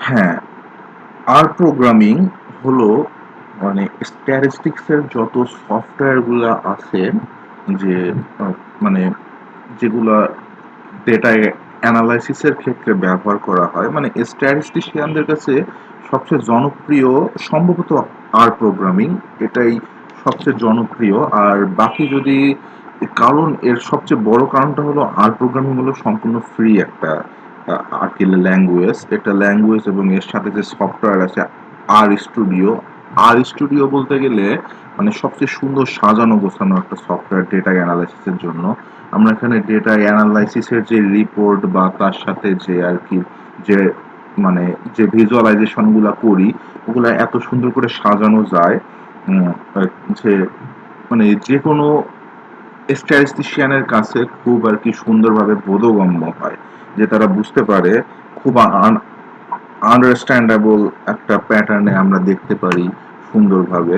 হ্যাঁ, আর প্রোগ্রামিং হলো মানে স্ট্যাটিস্টিক্সের যত সফটওয়্যারগুলা আছে, যে আহ, মানে যেগুলা ডেটা অ্যানালাইসিসের ক্ষেত্রে ব্যবহার করা হয়, মানে স্ট্যাটিস্টিশিয়ানদের কাছে সবচেয়ে জনপ্রিয় সম্ভবত আর প্রোগ্রামিং, এটাই সবচেয়ে জনপ্রিয়। আর বাকি যদি, কারণ এর সবচেয়ে বড় কারণটা হলো আর প্রোগ্রামিং হলো সম্পূর্ণ ফ্রি একটা আর কি ল্যাঙ্গুয়েজ, এটা ল্যাঙ্গুয়েজ, এবং এর সাথে যে সফটওয়্যার আছে আর স্টুডিও। আর স্টুডিও বলতে গেলে মানে সবচেয়ে সুন্দর সাজানো গোছানো একটা সফটওয়্যার ডেটা অ্যানালাইসিসের জন্য। আমরা এখানে ডেটা অ্যানালাইসিসের যে রিপোর্ট বা তার সাথে যে আর কি যে মানে যে ভিজুয়ালাইজেশন গুলা করি, ওগুলা এত সুন্দর করে সাজানো যায় উম, আহ, যে মানে যে কোনো স্ট্যাটিস্টিশিয়ানের কাছে খুব আর কি সুন্দরভাবে বোধগম্য হয়, যে তারা বুঝতে পারে খুব আন্ডারস্ট্যান্ডেবল একটা প্যাটার্নে আমরা দেখতে পারি সুন্দরভাবে,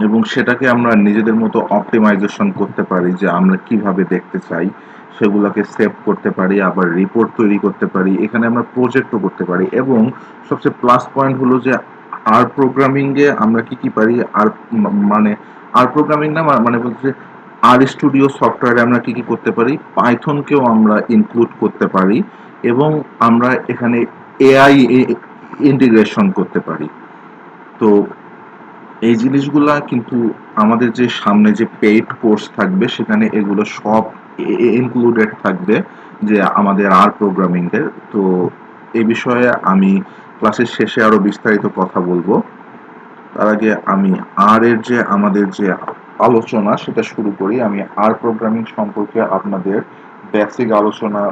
এবং সেটাকে আমরা নিজেদের মতো অপটিমাইজেশন করতে পারি যে আমরা কিভাবে দেখতে চাই, সেগুলোকে সেভ করতে পারি, আবার রিপোর্ট তৈরি করতে পারি, এখানে আমরা প্রজেক্টও করতে পারি। এবং সবচেয়ে প্লাস পয়েন্ট হলো যে আর প্রোগ্রামিং এ আমরা কি কি পারি, আর মানে আর প্রোগ্রামিং না মানে বলছে আর স্টুডিও সফটওয়্যারে আমরা কি কি করতে পারি, পাইথনকেও আমরা ইনক্লুড করতে পারি, এবং আমরা এখানে এআই ইন্টিগ্রেশন করতে পারি। তো এই জিনিসগুলা কিন্তু আমাদের যে সামনে যে পেইড কোর্স থাকবে সেখানে এগুলো সব ইনক্লুডেড থাকবে, যে আমাদের আর প্রোগ্রামিং এর। তো এই বিষয়ে আমি ক্লাসের শেষে আরো বিস্তারিত কথা বলবো। তার আগে আমি আর এর যে আমাদের যে আলোচনা সেটা শুরু করি। আমি আর প্রোগ্রামিং সম্পর্কে আপনাদের বেসিক আলোচনা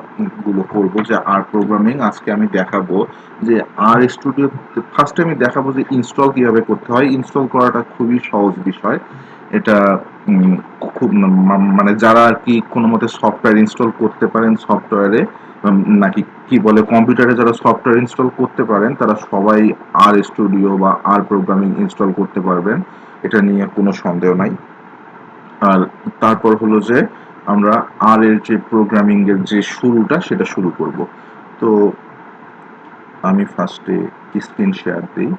গুলো করবো, যে আর প্রোগ্রামিং আজকে আমি দেখাবো যে আর স্টুডিও। ফার্স্টে আমি দেখাবো যে ইনস্টল কিভাবে করতে হয়। ইনস্টল করাটা খুবই সহজ বিষয়। এটা উম, খুব মানে যারা আর কি কোনো মতে সফটওয়্যার ইনস্টল করতে পারেন সফটওয়্যারে, নাকি কি বলে কম্পিউটারে যারা সফটওয়্যার ইনস্টল করতে পারেন তারা সবাই আর স্টুডিও বা আর প্রোগ্রামিং ইনস্টল করতে পারবেন, এটা নিয়ে কোনো সন্দেহ নাই। আর তারপর হলো যে আমরা আর এর যে প্রোগ্রামিং এর যে শুরুটা সেটা শুরু করব। তো আমি ফার্স্টে স্ক্রিন শেয়ার দিই।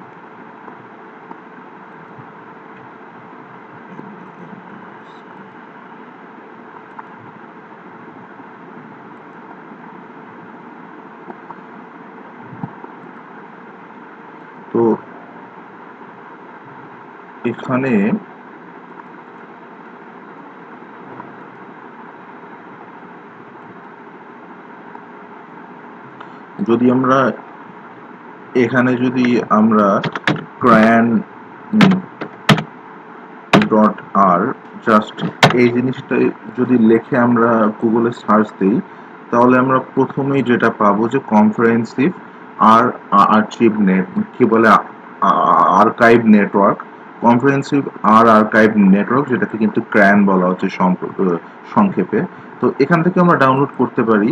তো এখানে যদি আমরা এখানে যদি আমরা ক্রায়ান ডট আর জাস্ট এই জিনিসটা যদি লিখে আমরা গুগলে সার্চ দিই, তাহলে আমরা প্রথমেই যেটা পাবো যে কনফারেন্সিভ আর আর্চিভ নেট কি বলে আর্কাইভ নেটওয়ার্ক, কনফারেন্সিভ আর আর্কাইভ নেটওয়ার্ক, যেটাকে কিন্তু ক্র্যান বলা হচ্ছে সংক্ষেপে। তো এখান থেকে আমরা ডাউনলোড করতে পারি।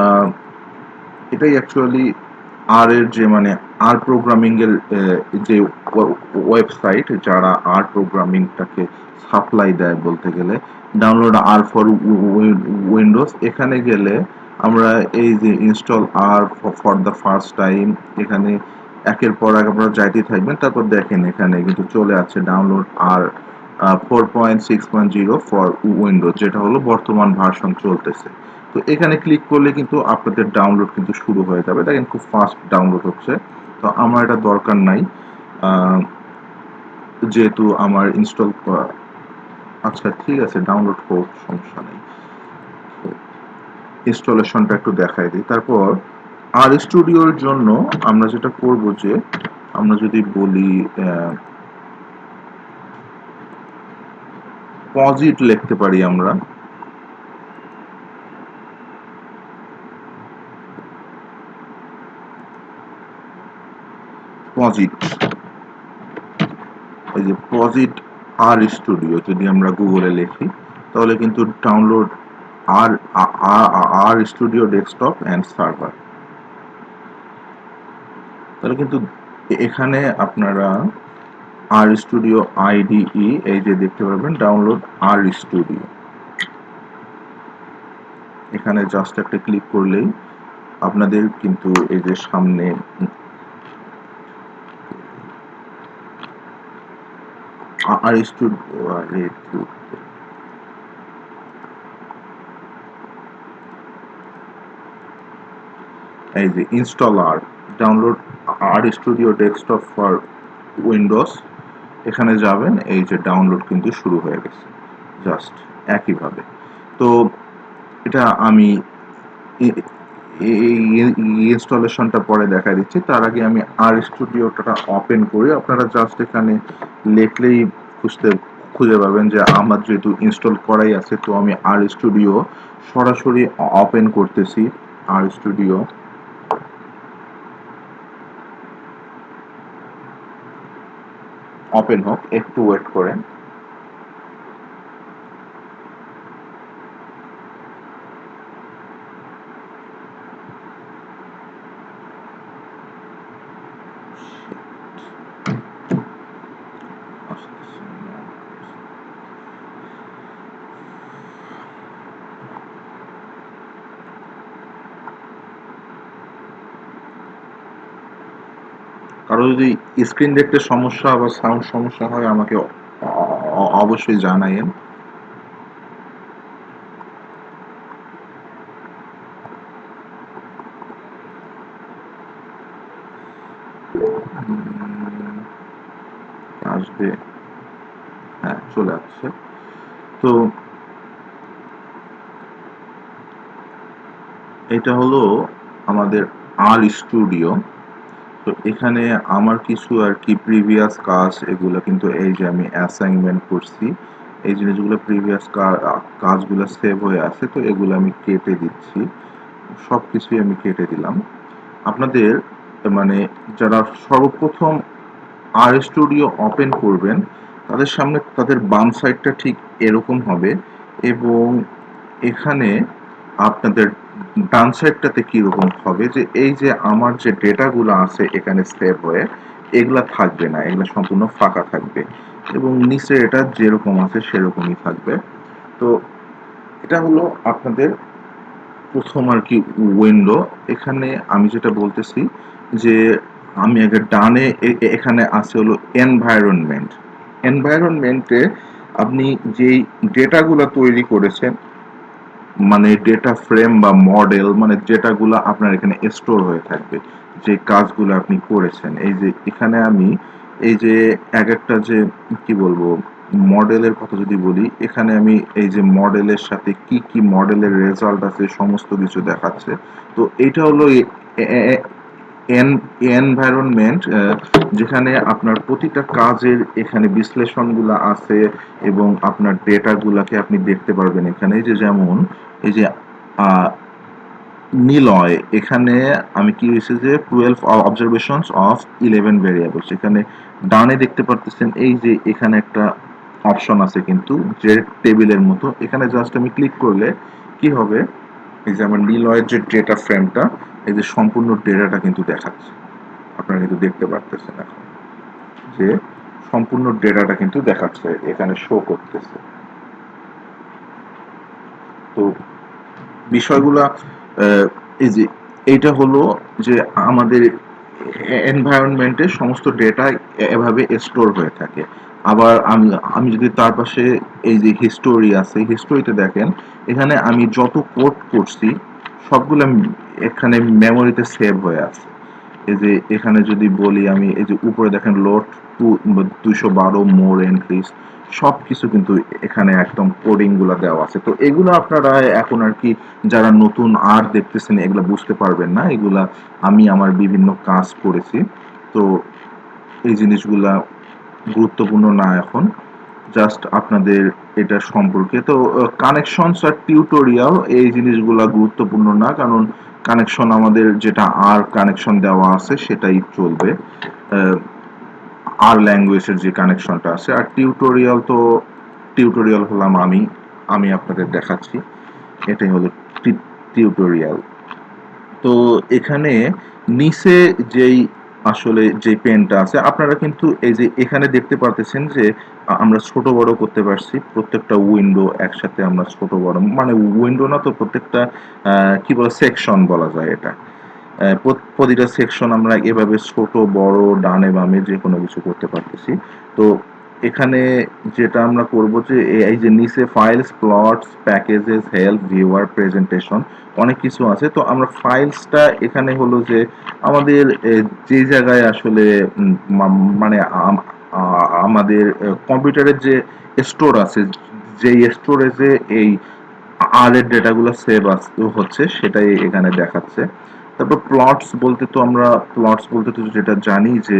আহ, এটাই অ্যাকচুয়ালি আর এর যে মানে আর প্রোগ্রামিং এর যে ওয়েবসাইট, যারা আর প্রোগ্রামিংটাকে সাপ্লাই দেয় বলতে গেলে। ডাউনলোড আর ফর উইন্ডোজ, এখানে গেলে আমরা এই যে install R for the first time, এখানে একের পর এক আপনারা যাইতেই থাকবেন। তারপর দেখেন এখানে কিন্তু চলে আছে ডাউনলোড আর 4.6.0 ফর উইন্ডোজ, যেটা হলো বর্তমান ভার্সন চলতেছে। তো এখানে ক্লিক করলে কিন্তু আপনাদের ডাউনলোড কিন্তু শুরু হয়ে যাবে। দেখেন খুব ফাস্ট ডাউনলোড হচ্ছে। তো আমার এটা দরকার নাই, আহ, যেহেতু আমার ইনস্টল। আচ্ছা ঠিক আছে, ডাউনলোড হোক, সমস্যা নেই। ইনস্টলেশনটা একটু দেখাই দিই। তারপর আর স্টুডিওর জন্য আমরা যেটা করব, যে আমরা যদি বলি পজিট লিখতে পারি আমরা। পজিট, এই যে পজিট আর স্টুডিও যদি আমরা গুগলে লিখি, তাহলে কিন্তু download R RStudio desktop and server, তাহলে কিন্তু এখানে আপনারা আর স্টুডিও আইডিই এই যে দেখতে পারবেন, ডাউনলোড আর স্টুডিও, এখানে জাস্ট একটা ক্লিক করলেই আপনাদের কিন্তু এই যে সামনে আর স্টুডিও এই যে installer download RStudio desktop for Windows, এখানে যাবেন, এই যে ডাউনলোড কিন্তু শুরু হয়ে গেছে জাস্ট একইভাবে। তো এটা আমি এই ইনস্টলেশনটা পরে দেখা দিচ্ছি, তার আগে আমি আর স্টুডিওটা ওপেন করি। আপনারা জাস্ট এখানে লিখলেই খুঁজে পাবেন যে আমার যেহেতু ইনস্টল করাই আছে, তো আমি আর স্টুডিও সরাসরি ওপেন করতেছি। আর স্টুডিও ওপেন হোক, একটু ওয়েট করেন। কারো যদি স্ক্রিন দেখতে সমস্যা বা সাউন্ড সমস্যা হয় আমাকে অবশ্যই জানাইন। আসবে, হ্যাঁ চলে আসছে। তো এটা হলো আমাদের আর স্টুডিও। তো এখানে আমার কিছু আর কি প্রিভিয়াস কাজ, এগুলো কিন্তু এই যে আমি অ্যাসাইনমেন্ট করছি, এই জিনিসগুলো প্রিভিয়াস কাজগুলো সেভ হয়ে আছে, তো এগুলো আমি কেটে দিচ্ছি। সব কিছুই আমি কেটে দিলাম। আপনাদের মানে যারা সর্বপ্রথম আর স্টুডিও ওপেন করবেন, তাদের সামনে তাদের বাম সাইডটা ঠিক এরকম হবে, এবং এখানে আপনাদের ডান সাইডটাতে কিরকম হবে, যে এই যে আমার যে ডেটাগুলো আছে এখানে সেভ হয়ে, এগুলা থাকবে না, এগুলা সম্পূর্ণ ফাঁকা থাকবে, এবং নিচে এটা যেরকম আছে সেরকমই থাকবে। তো এটা হলো আপনাদের প্রথম আর কি উইন্ডো। এখানে আমি যেটা বলতেছি যে আমি আগে ডানে এখানে আছে হলো এনভায়রনমেন্ট। এনভায়রনমেন্টে আপনি যেই ডেটাগুলো তৈরি করেছেন, মানে ডেটা ফ্রেম বা মডেল, মানে যেটাগুলো আপনার এখানে স্টোর হয়ে থাকবে, যে কাজগুলো আপনি করেছেন, এই যে এখানে আমি এই যে এক একটা যে কি বলবো মডেলের কথা যদি বলি, এখানে আমি এই যে মডেলের সাথে কি কি মডেলের রেজাল্ট আছে সমস্ত কিছু দেখাচ্ছে। তো এটা হলো এনভায়রনমেন্ট, যেখানে আপনার প্রতিটা কাজের এখানে বিশ্লেষণগুলো আছে, এবং আপনার ডেটাগুলোকে আপনি দেখতে পারবেন এখানে। যে যেমন এই যে আহ, নিলয়, এখানে আমি কি হয়েছে যে 12 অবজারভেশনস অফ 11 ভেরিয়েবলস, এখানে ডানে দেখতে পারতেছেন এই যে এখানে একটা অপশন আছে কিন্তু, যে টেবিলের মতো, এখানে জাস্ট আমি ক্লিক করলে কি হবে, এই যে আমার নিলয়ের যে ডেটা ফ্রেমটা, এই যে সম্পূর্ণ ডেটাটা কিন্তু দেখাচ্ছে। আপনারা কিন্তু দেখতে পারতেছেন এখন যে সম্পূর্ণ ডেটাটা কিন্তু দেখাচ্ছে, এখানে শো করতেছে। তো বিষয়গুলা এই যে এইটা হলো যে আমাদের এনভায়রনমেন্টে সমস্ত ডেটা এভাবে স্টোর হয়ে থাকে। আবার আমি আমি যদি তার পাশে এই যে হিস্টোরি আছে, হিস্টোরিতে দেখেন এখানে আমি যত কোড করছি সবগুলো এখানে মেমোরিতে সেভ হয়ে আছে। এই যে এখানে যদি বলি আমি, এই যে উপরে দেখেন লোড 212 মোর এন্ট্রিজ, সবকিছু কিন্তু এখানে একদম কোডিং গুলা দেওয়া আছে। তো এগুলো আপনারা এখন আর কি যারা নতুন আর দেখতেছেন এগুলা বুঝতে পারবেন না, এগুলা আমি আমার বিভিন্ন কাজ করেছি। তো এই জিনিসগুলা গুরুত্বপূর্ণ না এখন, জাস্ট আপনাদের এটা সম্পর্কে। তো কানেকশনস আর টিউটোরিয়াল এই জিনিসগুলা গুরুত্বপূর্ণ না, কারণ কানেকশন আমাদের যেটা আর কানেকশন দেওয়া আছে সেটাই চলবে, আর ল্যাঙ্গুয়েজের যে কানেকশনটা আছে। আর টিউটোরিয়াল তো টিউটোরিয়াল হলাম আমি, আমি আপনাদের দেখাচ্ছি, এটাই হলো টিউটোরিয়াল। তো এখানে নিচে যেই আসলে যে পেনটা আছে, আপনারা কিন্তু এই যে এখানে দেখতে পারতেছেন যে আমরা ছোট বড় করতে পারছি প্রত্যেকটা উইন্ডো একসাথে, আমরা ছোট বড় মানে উইন্ডো না তো প্রত্যেকটা কি বলে সেকশন বলা যায় এটা, প্রতিটা সেকশন আমরা এভাবে ছোট বড় ডানে বামে যে কোনো কিছু করতে পারতেছি। তো এখানে যেটা আমরা করব যে এই যে নিচে files, plots, packages, help, viewer, presentation অনেক কিছু আছে। তো আমরা ফাইলসটা এখানে হলো যে আমাদের যে জায়গায় আসলে মানে আমাদের কম্পিউটারের যে স্টোর আছে, যেই স্টোরেজে এই আর এর ডেটাগুলো সেভ হচ্ছে সেটাই এখানে দেখাচ্ছে। তারপর প্লটস বলতে তো যেটা জানি যে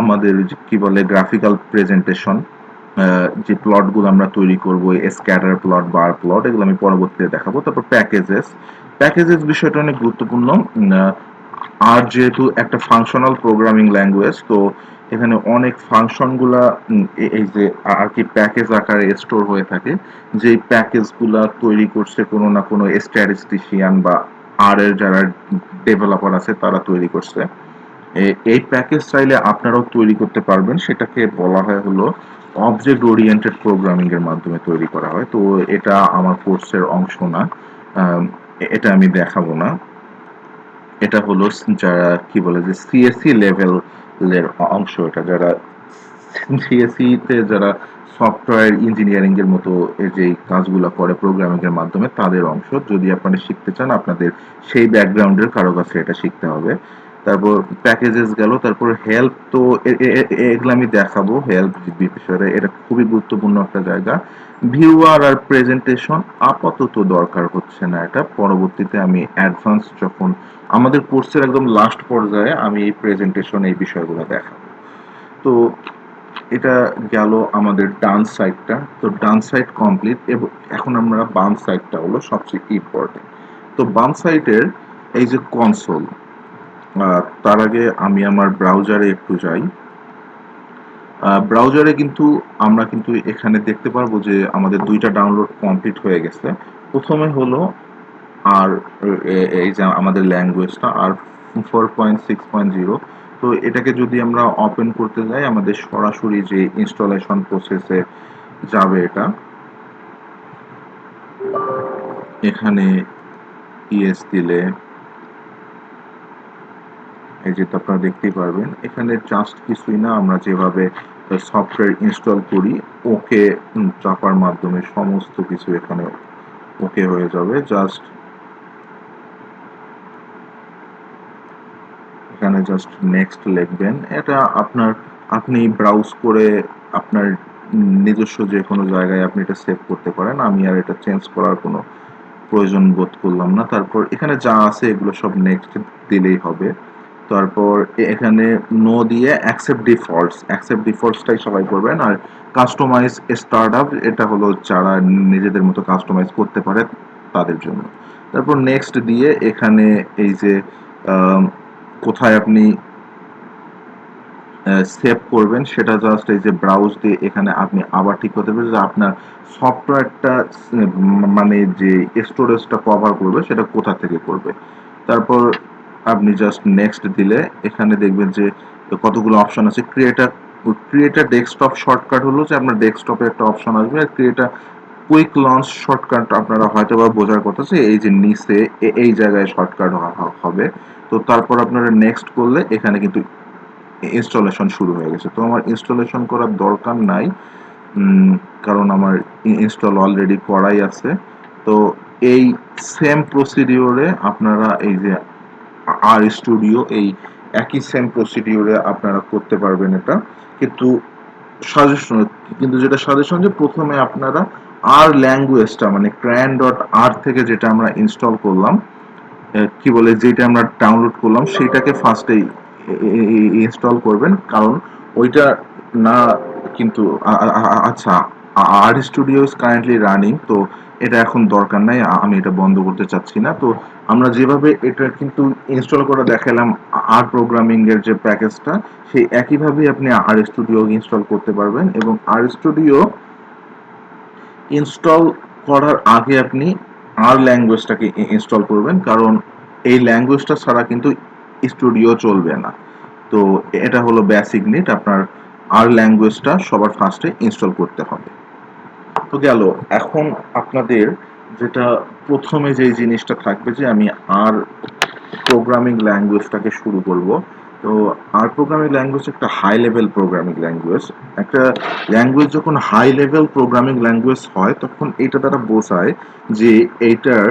আমাদের কি বলে গ্রাফিক্যাল প্রেজেন্টেশন, যে প্লটগুলো আমরা তৈরি করব, স্ক্যাটার প্লট, বার প্লট, এগুলো আমি পরবর্তীতে দেখাবো। তারপর প্যাকেজেস বিষয়টা অনেক গুরুত্বপূর্ণ। আর যেহেতু একটা ফাংশনাল প্রোগ্রামিং ল্যাঙ্গুয়েজ, তো এখানে অনেক ফাংশনগুলা এই যে আর কি প্যাকেজ আকারে স্টোর হয়ে থাকে, যেই প্যাকেজগুলা তৈরি করছে কোনো না কোনো স্ট্যাটিস্টিশিয়ান বা আর এর যারা ডেভেলপার আছে তারা তৈরি করছে। এই প্যাকেজ চাইলে আপনারাও তৈরি করতে পারবেন, সেটাকে বলা হয় হলো অবজেক্ট ওরিয়েন্টেড প্রোগ্রামিং এর মাধ্যমে তৈরি করা হয়। তো এটা আমার কোর্সের অংশ না, এটা আমি দেখাবো না। এটা হলো যারা কি বলে যে সিএসসি লেভেলের অংশ, এটা যারা সিএসসি তে যারা সফটওয়্যার ইঞ্জিনিয়ারিং এর মতো যে কাজগুলো করে প্রোগ্রামিং এর মাধ্যমে তাদের অংশ। যদি আপনারা শিখতে চান আপনাদের সেই ব্যাকগ্রাউন্ডের কারো কাছে এটা শিখতে হবে। তারপর প্যাকেজেস গেল, তারপর হেল্প, তো এগুলো আমি দেখাবো। হেল্প বিষয়ে এটা খুবই গুরুত্বপূর্ণ একটা জায়গা। ভিউয়ার আর প্রেজেন্টেশন আপাতত দরকার হচ্ছে না, এটা পরবর্তীতে আমি অ্যাডভান্স যখন আমাদের কোর্সের একদম লাস্ট পর্যায়ে আমি এই প্রেজেন্টেশন এই বিষয়গুলো দেখাবো। তো এটা গেল আমাদের ডান সাইডটা। তো ডান সাইড কমপ্লিট, এবং এখন আমরা বাম সাইডটা হলো সবচেয়ে ইম্পর্টেন্ট। তো বাম সাইডের এই যে কনসোল, তার আগে আমি আমার ব্রাউজারে একটু যাই। ব্রাউজারে কিন্তু আমরা কিন্তু এখানে দেখতে পারবো যে আমাদের দুইটা ডাউনলোড কমপ্লিট হয়ে গেছে। প্রথমে হলো আর এই যে আমাদের ল্যাঙ্গুয়েজটা আর 4.6.0। তো এটাকে যদি আমরা ওপেন করতে যাই আমাদের সরাসরি যে ইনস্টলেশন প্রসেসে যাবে এটা, এখানে ইএস দিলে এই যে আপনারা দেখতেই পারবেন এখানে জাস্ট কিছুই না, আমরা যেভাবে সফটওয়্যার ইনস্টল করি ওকে চাপার মাধ্যমে সমস্ত কিছু এখানে ওকে হয়ে যাবে। জাস্ট এখানে জাস্ট নেক্সট লিখবেন। এটা আপনি ব্রাউজ করে আপনার নিজস্ব যে কোনো জায়গায় আপনি এটা সেভ করতে পারেন। আমি আর এটা চেঞ্জ করার কোনো প্রয়োজন বোধ করলাম না। তারপর এখানে যা আছে এগুলো সব নেক্সট দিলেই হবে। তারপর এখানে নো দিয়ে অ্যাকসেপ্ট ডিফল্টসটাই সবাই করবেন। আর কাস্টমাইজ স্টার্টআপ, এটা হলো যারা নিজেদের মতো কাস্টমাইজ করতে পারে তাদের জন্য। তারপর নেক্সট দিয়ে এখানে এই যে কোথায় আপনি সেভ করবেন সেটা জাস্ট এই যে ব্রাউজ দিয়ে এখানে আপনি আবার ঠিক করতে পারবেন যে আপনার সফটওয়্যারটা মানে যে স্টোরেজটা কভার করবে সেটা কোথা থেকে করবে। তারপর আপনি জাস্ট নেক্সট দিলে এখানে দেখবেন যে কতগুলো অপশন আছে। ক্রিয়েটার ডেস্কটপ শর্টকাট হলো যে আপনার ডেস্কটপে একটা অপশন আসবে। আর ক্রিয়েটার কুইক লঞ্চ শর্টকাট আপনারা হয়তো বা বোঝার কথা যে এই যে নিচে এই জায়গায় শর্টকাট হবে। তো তারপর আপনারা নেক্সট করলে এখানে কিন্তু ইনস্টলেশন শুরু হয়ে গেছে। তো আমার ইনস্টলেশন করার দরকার নাই, কারণ আমার ইনস্টল অলরেডি করাই আছে। তো এই সেম প্রসিডিওরে আপনারা এই যে আর স্টুডিও, এই একই সেম প্রসিডিওরে আপনারা করতে পারবেন এটা। কিন্তু সাজেশন কিন্তু যেটা সাজেশন যে প্রথমে আপনারা আর ল্যাঙ্গুয়েজটা মানে cran.r থেকে যেটা আমরা ইনস্টল করলাম, কি বলে যেটা আমরা ডাউনলোড করলাম সেটাকে ফার্স্টেই ইনস্টল করবেন, কারণ ওইটা না কিন্তু আচ্ছা, আর স্টুডিও ইজ কারেন্টলি রানিং, তো এটা এখন দরকার নাই, আমি এটা বন্ধ করতে চাচ্ছি না। তো আমরা যেভাবে এটা কিন্তু ইনস্টল করে দেখালাম আর প্রোগ্রামিং এর যে প্যাকেজটা, সেই একইভাবেই আপনি আর স্টুডিও ইনস্টল করতে পারবেন। এবং আর স্টুডিও ইনস্টল করার আগে আপনি আর ল্যাঙ্গুয়েজটাকে ইনস্টল করবেন, কারণ এই ল্যাঙ্গুয়েজটা ছাড়া কিন্তু স্টুডিও চলবে না। তো এটা হলো বেসিক নিড, আপনার আর ল্যাঙ্গুয়েজটা সবার ফার্স্টে ইনস্টল করতে হবে। তো গেল, এখন আপনাদের যেটা প্রথমে যে জিনিসটা থাকবে যে আমি আর প্রোগ্রামিং ল্যাঙ্গুয়েজটাকে শুরু করব। তো আর প্রোগ্রামিং ল্যাঙ্গুয়েজ একটা হাই লেভেল প্রোগ্রামিং ল্যাঙ্গুয়েজ। একটা ল্যাঙ্গুয়েজ যখন হাই লেভেল প্রোগ্রামিং ল্যাঙ্গুয়েজ হয় তখন এটা দ্বারা বোঝায় যে এইটার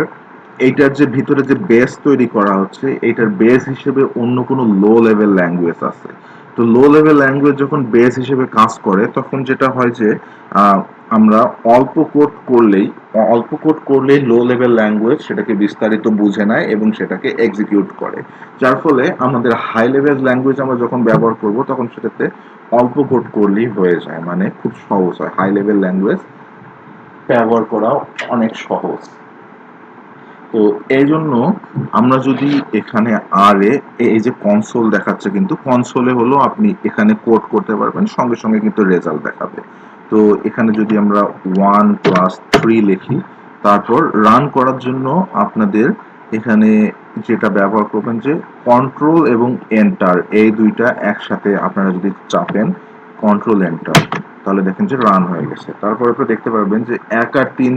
এইটার যে ভিতরে যে বেস তৈরি করা হচ্ছে এইটার বেস হিসেবে অন্য কোনো লো লেভেল ল্যাঙ্গুয়েজ আছে। তো লো লেভেল ল্যাঙ্গুয়েজ যখন বেস হিসেবে কাজ করে তখন যেটা হয় যে আহ, আমরা অল্প কোড করলেই লো লেভেল ল্যাঙ্গুয়েজ সেটাকে বিস্তারিত বুঝে নেয় এবং সেটাকে এক্সিকিউট করে। যার ফলে আমাদের হাই লেভেল ল্যাঙ্গুয়েজ আমরা যখন ব্যবহার করব তখন সেটাতে অল্প কোড করলেই হয়ে যায়, মানে খুব সহজ হয়, হাই লেভেল ল্যাঙ্গুয়েজ ব্যবহার করা অনেক সহজ। তো এই জন্য আমরা যদি এখানে আর এ এই যে কনসোল দেখাচ্ছে, কিন্তু কনসোলে হলো আপনি এখানে কোড করতে পারবেন, সঙ্গে সঙ্গে কিন্তু রেজাল্ট দেখাবে। তো এখানে যদি আমরা 1+3 লিখি, তারপর রান করার জন্য আপনাদের এখানে যেটা ব্যবহার করবেন যে কন্ট্রোল এবং এন্টার এই দুইটা একসাথে আপনারা যদি চাপেন, কন্ট্রোল এন্টার, তাহলে দেখেন যে রান হয়ে গেছে। তারপর আপনি দেখতে পারবেন যে 1 আর 3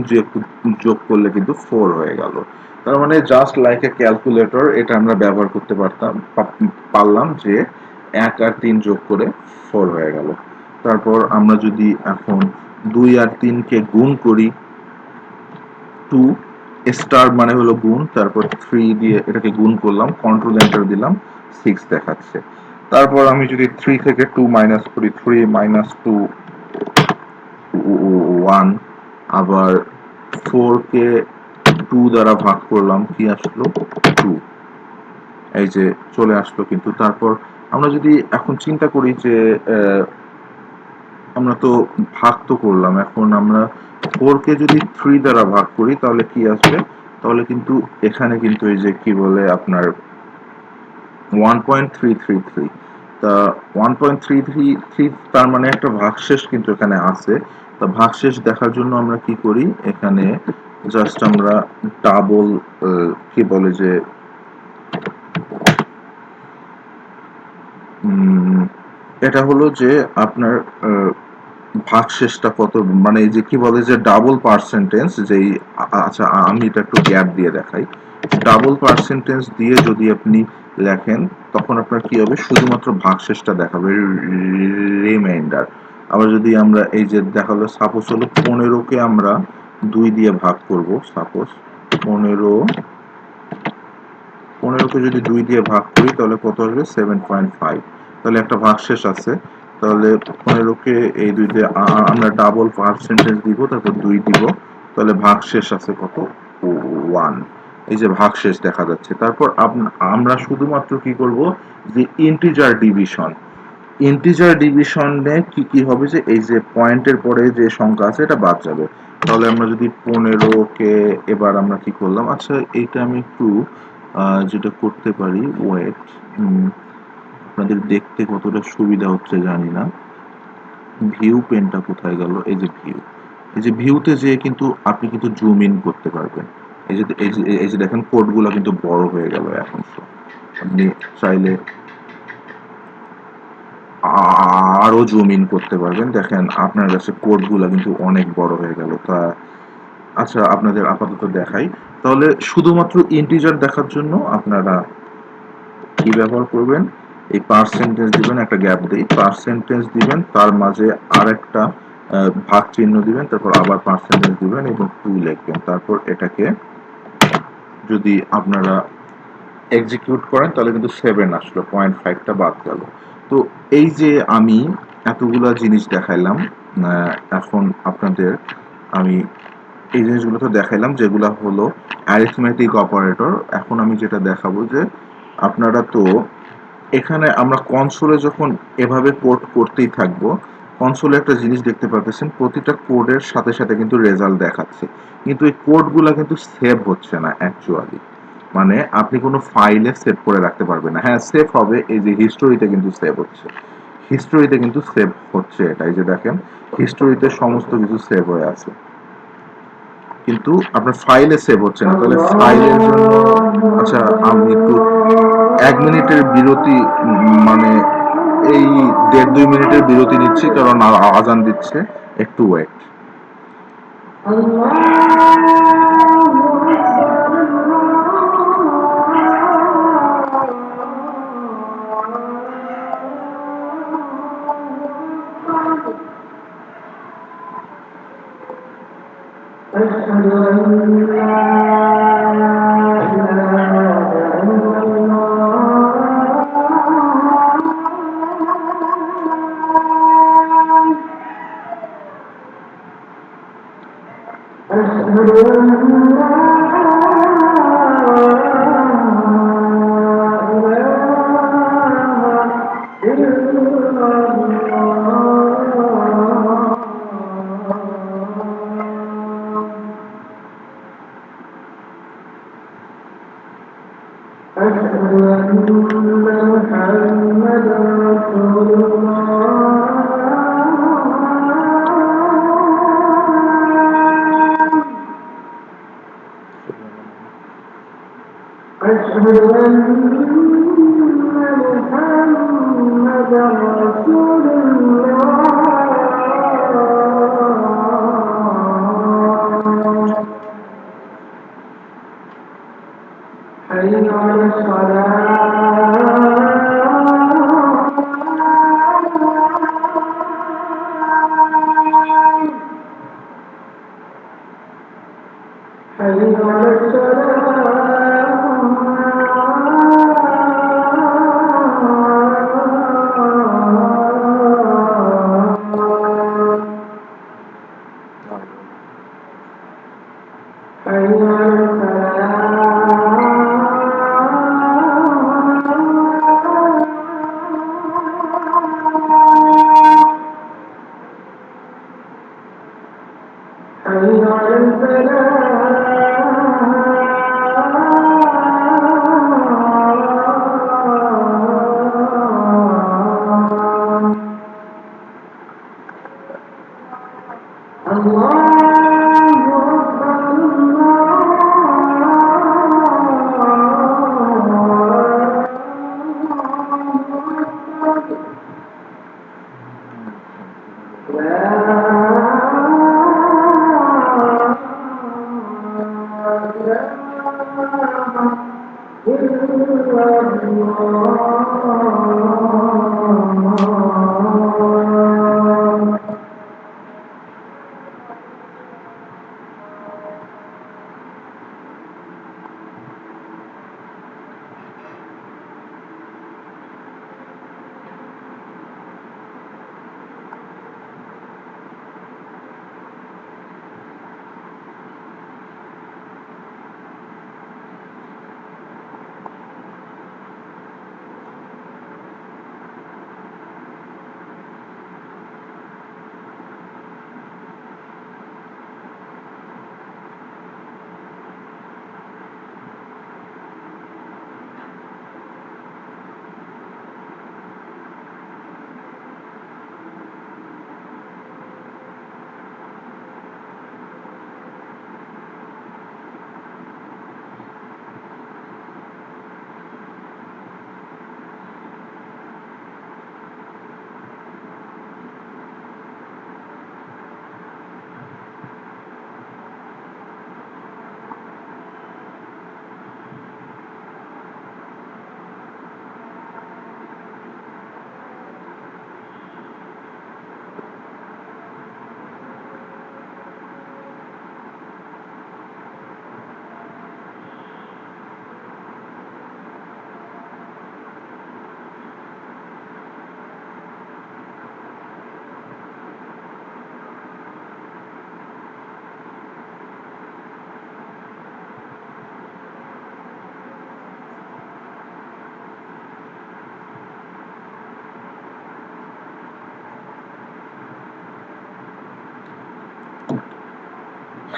যোগ করলে কিন্তু 4 হয়ে গেল। তার মানে জাস্ট লাইক এ ক্যালকুলেটর এটা আমরা ব্যবহার করতে পারলাম যে 1 আর 3 যোগ করে 4 হয়ে গেল। তারপর আমরা যদি এখন 2 আর 3 কে গুণ করি, 2 স্টার মানে হলো গুণ, তারপর 3 দিয়ে এটাকে গুণ করলাম, কন্ট্রোল এন্টার দিলাম, 6 দেখাচ্ছে। তারপর আমি যদি 3 থেকে 2 মাইনাস করি, 3 মাইনাস 2 1। আবার 4 কে 2 দ্বারা ভাগ করলাম, কি আসলো? 2। এই যে চলে আসলো। কিন্তু তারপর আমরা যদি এখন চিন্তা করি যে আমরা তো ভাগ তো করলাম, এখন আমরা 4 কে যদি 3 দ্বারা ভাগ করি তাহলে কি আসবে? তাহলে কিন্তু এখানে কিন্তু এই যে কি বলে আপনার 1.333, তা 1.333 তার মানে একটা ভাগশেষ কিন্তু এখানে আছে। তা ভাগশেষ দেখার জন্য আমরা কি করি, এখানে জাস্ট আমরা ডাবল কি বলে যে এটা হলো যে আপনার ভাগশেষটা কত, মানে এই যে কি বলে যে ডাবল পার্সেন্টেজ যেই আচ্ছা আমি এটা একটু গ্যাপ দিয়ে দেখাই। ডাবল পার্সেন্টেজ দিয়ে যদি আপনি লেখেন তখন আপনার কি হবে, শুধুমাত্র ভাগশেষটা দেখাবে, রিমাইন্ডার। আবার যদি আমরা এই যে দেখালো, সাপোজ হলো 15 কে আমরা 2 দিয়ে ভাগ করব, সাপোজ 15 15কে যদি 2 দিয়ে ভাগ করি তাহলে কত আসবে? 7.5। তাহলে একটা ভাগশেষ আছে। তাহলে 15কে এই 2 দিয়ে আমরা ডাবল পার্সেন্টেজ দিব, তারপর 2 দিব, তাহলে ভাগশেষ আছে কত? 1। এই যে ভাগশেষ দেখা যাচ্ছে। তারপর আমরা শুধুমাত্র কি করব, যে ইন্টিজার ডিভিশন, ইন্টিজার ডিভিশনে কি কি হবে, যে এই যে পয়েন্টের পরে যে সংখ্যা আছে এটা বাদ যাবে। তাহলে আমরা যদি 15কে এবার আমরা কি করলাম, আচ্ছা এইটা আমি একটু যেটা করতে পারি, ওয়েট, আপনাদের দেখতে কতটা সুবিধা হচ্ছে জানি না। ভিউ পেনটা কোথায় গেল? এই যে ভিউ, এই যে ভিউতে যে কিন্তু আপনি কিন্তু জুম ইন করতে পারবেন। এই যে দেখেন কোডগুলো কিন্তু বড় হয়ে গেল এখন। আপনি চাইলে আরো জুম ইন করতে পারবেন, দেখেন আপনার কাছে কোডগুলো কিন্তু অনেক বড় হয়ে গেল। তা আচ্ছা আপনাদের আপাতত দেখাই। তাহলে শুধুমাত্র ইন্টিজার দেখার জন্য আপনারা কি ব্যবহার করবেন, এই পার্সেন্টেজ দিবেন, একটা গ্যাপ দেই, পার্সেন্টেজ দিবেন, তার মাঝে আরেকটা ভাগ চিহ্ন দিবেন, তারপর আবার পার্সেন্টেজ দিবেন এবং 2 লিখবেন। তারপর এটাকে যদি আপনারা এক্সিকিউট করেন তাহলে কিন্তু 7 আসলো, 0.5টা বাদ গেল। তো এই যে আমি এতগুলা জিনিস দেখাইলাম, এখন আপনাদের আমি এই জিনিসগুলো তো দেখাইলাম যেগুলা হলো অ্যারিথমেটিক অপারেটর। এখন আমি যেটা দেখাবো যে আপনারা তো এখানে আমরা কনসোলে যখন এভাবে কোড করতেই থাকবো, কনসোলে একটা জিনিস দেখতে পাচ্ছেন, প্রতিটা কোডের সাথে সাথে কিন্তু রেজাল্ট দেখাচ্ছে, কিন্তু এই কোডগুলা কিন্তু সেভ হচ্ছে না অ্যাকচুয়ালি। মানে আপনি কোনো ফাইলে সেভ করে রাখতে পারবেন না। হ্যাঁ সেভ হবে, এই যে হিস্টোরিতে কিন্তু সেভ হচ্ছে, হিস্টোরিতে কিন্তু সেভ হচ্ছে, এটা এই যে দেখেন হিস্টোরিতে সমস্ত কিছু সেভ হয়ে আছে, কিন্তু আপনার ফাইলে সেভ হচ্ছে না। তাহলে ফাইলের জন্য আচ্ছা আমি একটু 1 মিনিটের বিরতি, মানে এই 1.5-2 মিনিটের বিরতি নিচ্ছি কারণ আজান দিচ্ছে, একটু ওয়েট। أشهد أن محمدا رسول الله أشهد أن محمدا رسول الله حي على الصلاة حي على السلام حي على الفلاح حي على الفلاح الله أكبر الله أكبر لا إله إلا الله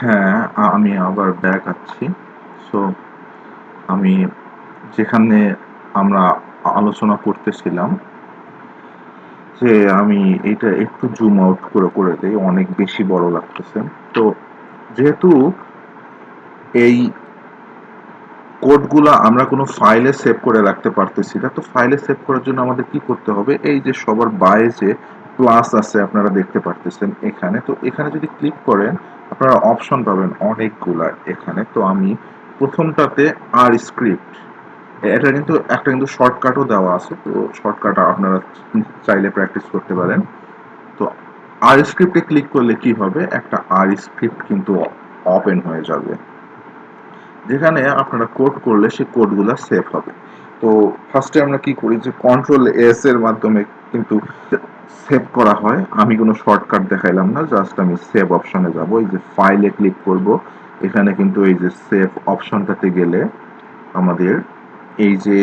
হ্যাঁ, আমি আবার ব্যাক আছি। সো আমি যেখানে আমরা আলোচনা করতেছিলাম যে আমি এটা একটু জুম আউট করে দেই, অনেক বেশি বড় লাগতেছে। তো যেহেতু এই কোডগুলা আমরা কোনো ফাইলে সেভ করে রাখতে পারতেছি না, তো ফাইলে সেভ করার জন্য আমাদের কি করতে হবে, এই যে সবার বায়ে যে প্লাস আছে আপনারা দেখতে পারতেছেন এখানে, তো এখানে যদি ক্লিক করেন আপনারা অপশন পাবেন অনেকগুলা এখানে। তো আমি প্রথমটাতে আর স্ক্রিপ্ট, এটা কিন্তু একটা কিন্তু শর্টকাটও দেওয়া আছে, তো শর্টকাট আপনারা চাইলে প্র্যাকটিস করতে পারেন। তো আর স্ক্রিপ্টে ক্লিক করলে কি হবে, একটা আর স্ক্রিপ্ট কিন্তু ওপেন হয়ে যাবে, যেখানে আপনারা কোড করলে সেই কোডগুলো সেভ হবে। তো ফার্স্টে আমরা কি করি যে কন্ট্রোল এস এর মাধ্যমে কিন্তু সেভ করা হয়। আমি কোনো শর্টকাট দেখাইলাম না, জাস্ট আমি সেভ অপশনে যাব, এই যে ফাইলে ক্লিক করব, এখানে কিন্তু এই যে সেভ অপশনটাতে গেলে আমাদের এই যে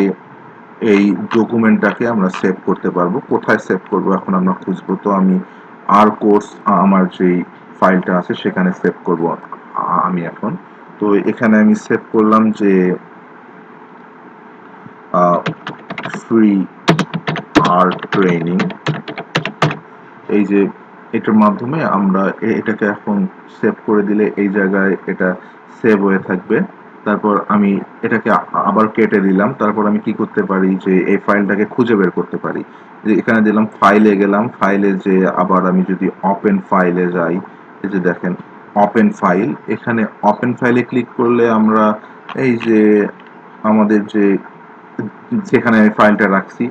এই ডকুমেন্টটাকে আমরা সেভ করতে পারবো। কোথায় সেভ করব এখন আমরা খুঁজবো, তো আমি আর কোর্স আমার যে ফাইলটা আছে সেখানে সেভ করব আমি এখন। তো এখানে আমি সেভ করলাম যে ফ্রি আর ট্রেনিং, এই যে এটার মাধ্যমে আমরা এটাকে এখন সেভ করে দিলে এই জায়গায় এটা সেভ হয়ে থাকবে। তারপর আমি এটাকে আবার কেটে দিলাম। তারপর আমি কি করতে পারি যে এই ফাইলটাকে খুঁজে বের করতে পারি। যে এখানে দিলাম, ফাইলে গেলাম, ফাইলে যে আবার আমি যদি ওপেন ফাইলে যাই, এই যে দেখেন ওপেন ফাইল, এখানে ওপেন ফাইলে ক্লিক করলে আমরা এই যে আমাদের যে যেখানে আমি ফাইলটা রাখছি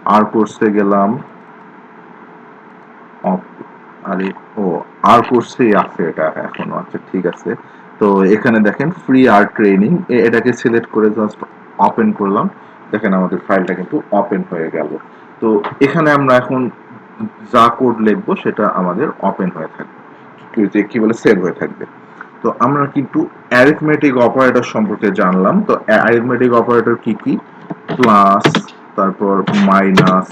আর কোর্সে গেলাম। আরে ও, আর কোর্সেই আছে এটা এখনো, আচ্ছা ঠিক আছে। তো এখানে দেখেন ফ্রি আর ট্রেনিং, এটাকে সিলেক্ট করে জাস্ট ওপেন করলাম, দেখেন আমাদের ফাইলটা কিন্তু ওপেন হয়ে গেল। তো এখানে আমরা এখন যা কোড লিখবো সেটা আমাদের ওপেন হয়ে থাকবে, যে কি বলে সেভ হয়ে থাকবে। তো আমরা কিন্তু অ্যারিথমেটিক অপারেটর সম্পর্কে জানলাম। তো অ্যারিথমেটিক অপারেটর কি কি? প্লাস, তারপর মাইনাস,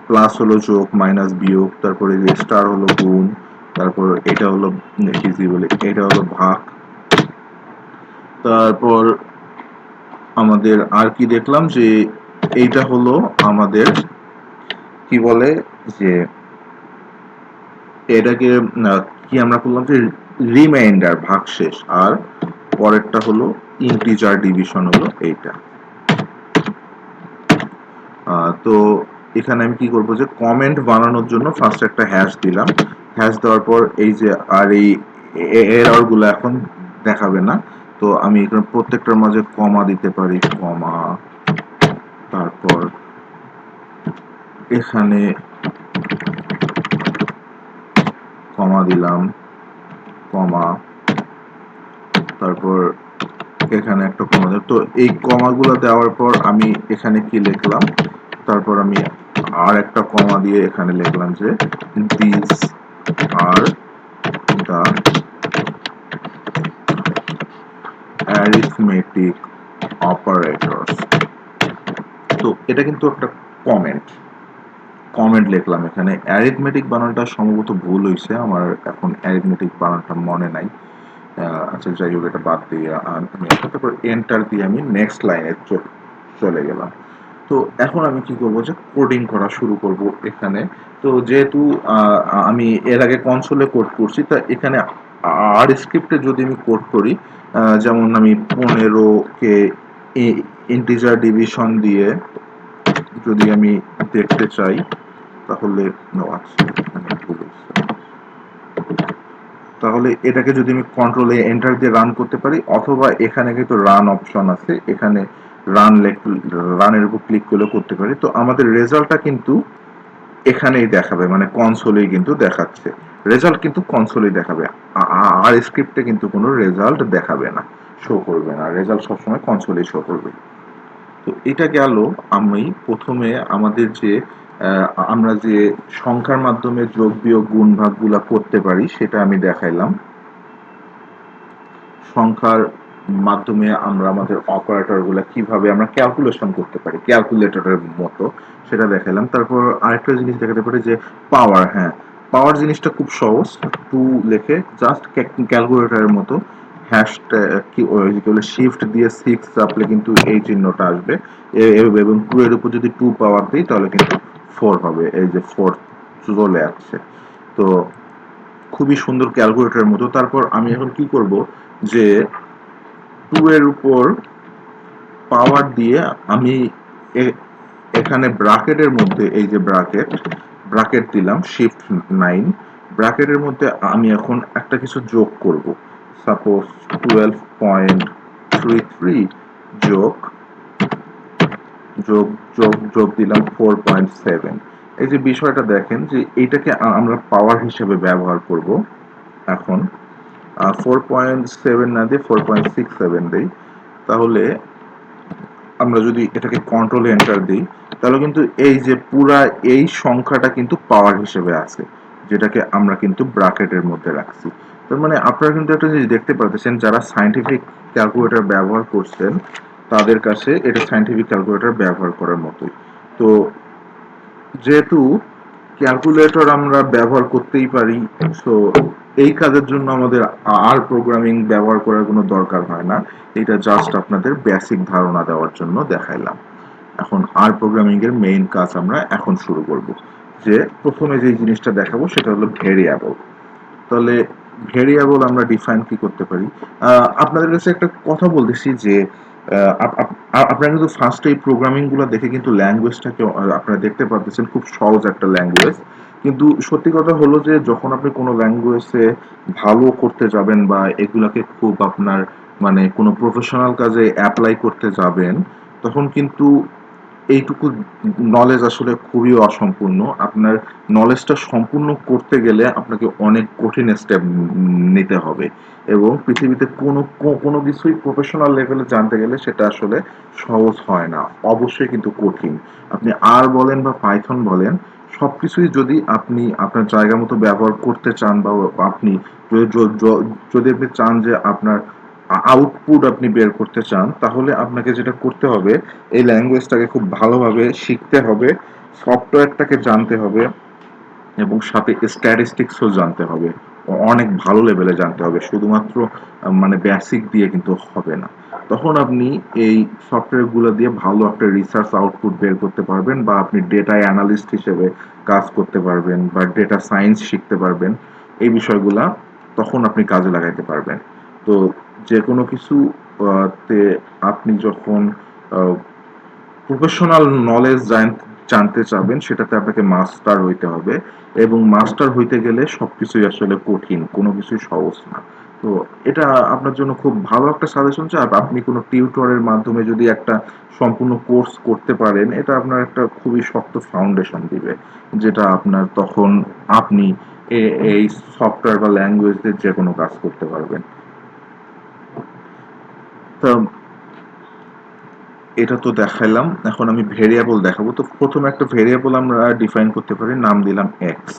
প্লাস হলো যোগ, মাইনাস বিয়োগ, তারপরে যে স্টার হলো গুণ, তারপর এটা হলো কি বলে, এটা হলো ভাগ। তারপর আমাদের আর কি দেখলাম যে এইটা হলো আমাদের কি বলে যে এটাকে কি আমরা করলাম যে রিমাইন্ডার, ভাগশেষ। আর পরেরটা হলো ইন্টিজার ডিভিশন, হলো এইটা। তো এখানে আমি কি করব যে কমেন্ট বানানোর জন্য ফার্স্ট একটা হ্যাশ দিলাম। হ্যাশ দেওয়ার পর এই যে আর এই এরর গুলো এখন দেখাবে না। তো আমি এখানে প্রত্যেকটার মাঝে কমা দিতে পারি, কমা, তারপর এখানে কমা দিলাম, কমা, তারপর এখানে একটা কমা দিলাম। তো এই কমাগুলো দেওয়ার পর আমি এখানে কি লিখলাম, তারপর আমি আর একটা কমা দিয়ে এখানে লিখলাম যে this R the arithmetic operators। তো এটা কিন্তু একটা কমেন্ট কমেন্ট লিখলাম এখানে। অ্যারিথমেটিক বানানটা সম্ভবত ভুল হয়েছে, আমার এখন অ্যারিথমেটিক বানানটা মনে নাই। আচ্ছা যাই হোক, এটা বাদ দিয়ে আমি তারপর এন্টার দিয়ে আমি নেক্সট লাইনে চলে গেলাম। তো এখন আমি কি করব যে কোডিং করা শুরু করব এখানে। তো যেহেতু আমি এর আগে কনসোলে কোড করছি, তা এখানে আর স্ক্রিপ্টে যদি আমি কোড করি, যেমন আমি 15 কে ইন্টিজার ডিভিশন দিয়ে যদি আমি দেখতে চাই, তাহলে তাহলে এটাকে যদি আমি কন্ট্রোল এন্টার দিয়ে রান করতে পারি, অথবা এখানে কিন্তু রান অপশন আছে, এখানে রানের উপর ক্লিক করলে করতে পারি। তো আমাদের রেজাল্টটা কিন্তু এখানেই দেখাবে, মানে কনসোলেই কিন্তু দেখাচ্ছে রেজাল্ট, কিন্তু কনসোলেই দেখাবে। আর স্ক্রিপ্টে কিন্তু কোনো রেজাল্ট দেখাবে না, শো করবে না, রেজাল্ট সবসময় কনসোলেই শো করবে। তো এটা গেল আমি প্রথমে আমাদের যে আমরা যে সংখ্যার মাধ্যমে যোগ বিয়োগ গুণ ভাগগুলা করতে পারি সেটা আমি দেখাইলাম। সংখ্যার মাধ্যমে আমরা আমাদের অপারেটর গুলা কিভাবে আমরা ক্যালকুলেশন করতে পারি ক্যালকুলেটরের মতো, সেটা দেখালাম। তারপর আরেকটা জিনিস দেখাতে পারি যে পাওয়ার, হ্যাঁ পাওয়ার জিনিসটা খুব সহজ, টু লিখে জাস্ট ক্যালকুলেটরের মতো হ্যাশটা কি শিফট দিয়ে 6 চাপলে কিন্তু এই চিহ্নটা আসবে, এবং 2 এর উপর যদি 2 পাওয়ার দিই তাহলে কিন্তু 4 হবে, এই যে 4 চলে আসছে। তো খুবই সুন্দর ক্যালকুলেটরের মতো। তারপর আমি এখন কি করব যে 2 এর উপর পাওয়ার দিয়ে আমি এখানে ব্র্যাকেটের মধ্যে, এই যে ব্র্যাকেট দিলাম শিফট 9, ব্র্যাকেটের মধ্যে আমি এখন একটা কিছু যোগ করব। সাপোজ 12.33 যোগ যোগ যোগ যোগ দিলাম 4.7। এই যে বিষয়টা দেখেন যে এইটাকে আমরা পাওয়ার হিসেবে ব্যবহার করব। এখন 4.7 না দিয়ে 4.67 দেই, তাহলে আমরা যদি এটাকে কন্ট্রোল এন্টার দিই, তাহলে কিন্তু এই যে পুরা এই সংখ্যাটা কিন্তু পাওয়ার হিসেবে আছে, যেটাকে আমরা কিন্তু ব্র্যাকেটের মধ্যে রাখছি। তার মানে আপনারা কিন্তু একটা জিনিস দেখতে পাচ্ছেন, যারা সায়েন্টিফিক ক্যালকুলেটর ব্যবহার করছেন তাদের কাছে এটা সায়েন্টিফিক ক্যালকুলেটর ব্যবহার করার মতোই। তো যেহেতু ক্যালকুলেটর আমরা ব্যবহার করতেই পারি, সো এই কাজের জন্য আমাদের আর প্রোগ্রামিং ব্যবহার করার কোনো দরকার হয় না। এটা জাস্ট আপনাদের বেসিক ধারণা দেওয়ার জন্য দেখাইলাম। এখন আর প্রোগ্রামিং এর মেইন কাজ আমরা এখন শুরু করব। যে প্রথমে যে জিনিসটা দেখাবো সেটা হলো ভেরিয়েবল। তাহলে ভেরিয়েবল আমরা ডিফাইন কি করতে পারি? আপনাদের কাছে একটা কথা বলতেছি যে আপনারা কিন্তু ফার্স্টে এই প্রোগ্রামিং গুলো দেখে কিন্তু ল্যাঙ্গুয়েজটাকে আপনারা দেখতে পাচ্ছেন খুব সহজ একটা ল্যাঙ্গুয়েজ। কিন্তু সত্যি কথা হলো যে যখন আপনি কোনো ল্যাঙ্গুয়েজে ভালো করতে যাবেন বা এগুলাকে খুব আপনার মানে কোনো প্রফেশনাল কাজে অ্যাপ্লাই করতে যাবেন, তখন কিন্তু এইটুকু নলেজ আসলে খুবই অসম্পূর্ণ। আপনার নলেজটা সম্পূর্ণ করতে গেলে আপনাকে অনেক কঠিন স্টেপ নিতে হবে এবং পৃথিবীতে কোনো কিছুই প্রফেশনাল লেভেলে জানতে গেলে সেটা আসলে সহজ হয় না, অবশ্যই কিন্তু কঠিন। আপনি আর বলেন বা পাইথন বলেন, সবকিছুই যদি আপনি আপনার জায়গা মতো ব্যবহার করতে চান বা আপনি যদি আপনি চান যে আপনার আউটপুট আপনি বের করতে চান, তাহলে আপনাকে যেটা করতে হবে এই ল্যাঙ্গুয়েজটাকে খুব ভালোভাবে শিখতে হবে, সফটওয়্যারটাকে জানতে হবে এবং সাথে স্ট্যাটিস্টিক্সও জানতে হবে। অনেক ভালো লেভেলে জানতে হবে। শুধুমাত্র মানে বেসিক দিয়ে কিন্তু হবে না। তখন আপনি এই সফটওয়্যারগুলো দিয়ে ভালো একটা রিসার্চ আউটপুট বের করতে পারবেন বা আপনি ডেটা অ্যানালিস্ট হিসেবে কাজ করতে পারবেন বা ডেটা সায়েন্স শিখতে পারবেন। এই বিষয়গুলা তখন আপনি কাজে লাগাইতে পারবেন। তো যেকোনো কিছু তে আপনি যখন আ প্রফেশনাল নলেজ জানতে চাবেন সেটাতে আপনাকে মাস্টার হইতে হবে এবং মাস্টার হইতে গেলে সবকিছুই আসলে কঠিন, কোনো কিছুই সহজ না। তো এটা আপনার জন্য খুব ভালো একটা সাজেশন যে আপনি কোনো টিউটরের মাধ্যমে যদি একটা সম্পূর্ণ কোর্স করতে পারেন, এটা আপনার একটা খুবই শক্ত ফাউন্ডেশন দিবে, যেটা আপনার তখন আপনি এই সফটওয়্যার বা ল্যাঙ্গুয়েজ দিয়ে যে কোনো কাজ করতে পারবেন। তো এটা তো দেখাইলাম, এখন আমি ভেরিয়েবল দেখাবো। তো প্রথমে একটা ভেরিয়েবল আমরা ডিফাইন করতে পারি, নাম দিলাম এক্স।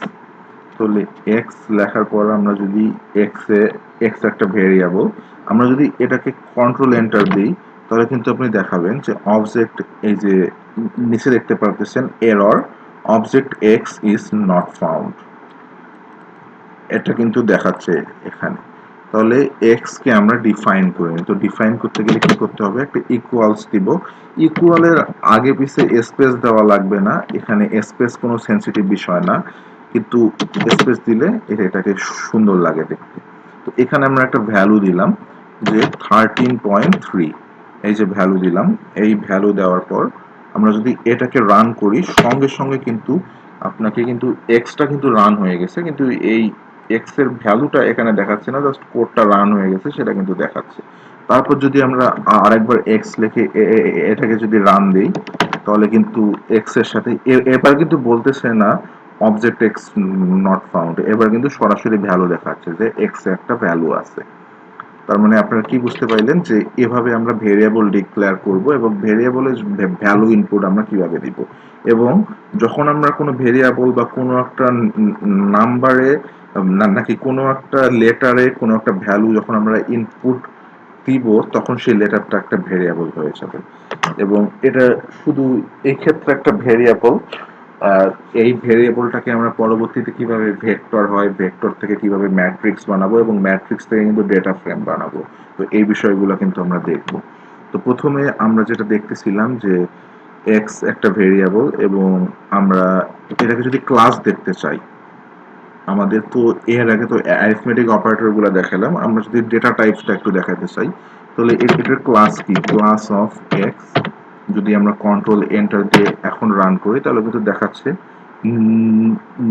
তাহলে এক্স লেখার পর আমরা যদি এক্স একটা ভেরিয়েবল, আমরা যদি এটাকে কন্ট্রোল এন্টার দিই, তাহলে কিন্তু আপনি দেখাবেন যে অবজেক্ট, এই যে নিচে দেখতে পারতেছেন error, object x is not found, এটা কিন্তু দেখাচ্ছে এখানে। তাহলে এক্স কে আমরা ডিফাইন করি, তো ডিফাইন করতে গেলে কি করতে হবে, একটা ইকুয়ালস দিব। ইকুয়ালের আগে পিছে স্পেস দেওয়া লাগবে না, এখানে স্পেস কোনো সেন্সিটিভ বিষয় না, কিন্তু স্পেস দিলে এটাকে সুন্দর লাগে দেখতে। তো এখানে আমরা একটা ভ্যালু দিলাম যে 13.3, এই যে ভ্যালু দিলাম, এই ভ্যালু দেওয়ার পর আমরা যদি এটাকে রান করি, সঙ্গে সঙ্গে কিন্তু আপনাকে কিন্তু এক্সটা কিন্তু রান হয়ে গেছে, কিন্তু এই এক্স এর ভ্যালুটা এখানে দেখাচ্ছে না, জাস্ট কোডটা রান হয়ে গেছে সেটা কিন্তু দেখাচ্ছে। তারপর যদি আমরা আরেকবার এক্স লিখে এটাকে যদি রান দেই, তাহলে কিন্তু এক্স এর সাথে এবার কিন্তু বলতেছে না অবজেক্ট এক্স নট ফাউন্ড, এবার কিন্তু সরাসরি ভ্যালু দেখাচ্ছে যে এক্স এ একটা ভ্যালু আছে। তার মানে আপনারা কি বুঝতে পারলেন যে এভাবে আমরা ভেরিয়েবল ডিক্লেয়ার করব এবং ভেরিয়েবলের ভ্যালু ইনপুট আমরা কিভাবে দিব, এবং যখন আমরা কোনো ভেরিয়েবল বা কোনো একটা নাম্বারে নাকি কোনো একটা লেটারে কোনো একটা ভ্যালু যখন আমরা ইনপুট দিব, তখন সেই লেটারটা একটা ভেরিয়েবল হয়ে যাবে। এবং এটা শুধু এই ক্ষেত্রে একটা ভেরিয়েবল, আর এই ভেরিয়েবলটাকে আমরা পরবর্তীতে কিভাবে ভেক্টর হয়, ভেক্টর থেকে কিভাবে ম্যাট্রিক্স বানাবো এবং ম্যাট্রিক্স থেকে কিন্তু ডেটা ফ্রেম বানাবো, তো এই বিষয়গুলো কিন্তু আমরা দেখব। তো প্রথমে আমরা যেটা দেখতেছিলাম যে এক্স একটা ভেরিয়েবল এবং আমরা এটাকে যদি ক্লাস দেখতে চাই, আমাদের তো এর আগে তো অ্যারিথমেটিক অপারেটর গুলো দেখালাম, আমরা যদি ডেটা টাইপসটা একটু দেখাতে চাই, তাহলে এটার ক্লাস কি, ক্লাস অফ এক্স। যদি আমরা কন্ট্রোল এন্টার দিয়ে এখন রান করি, তাহলে কিন্তু দেখাচ্ছে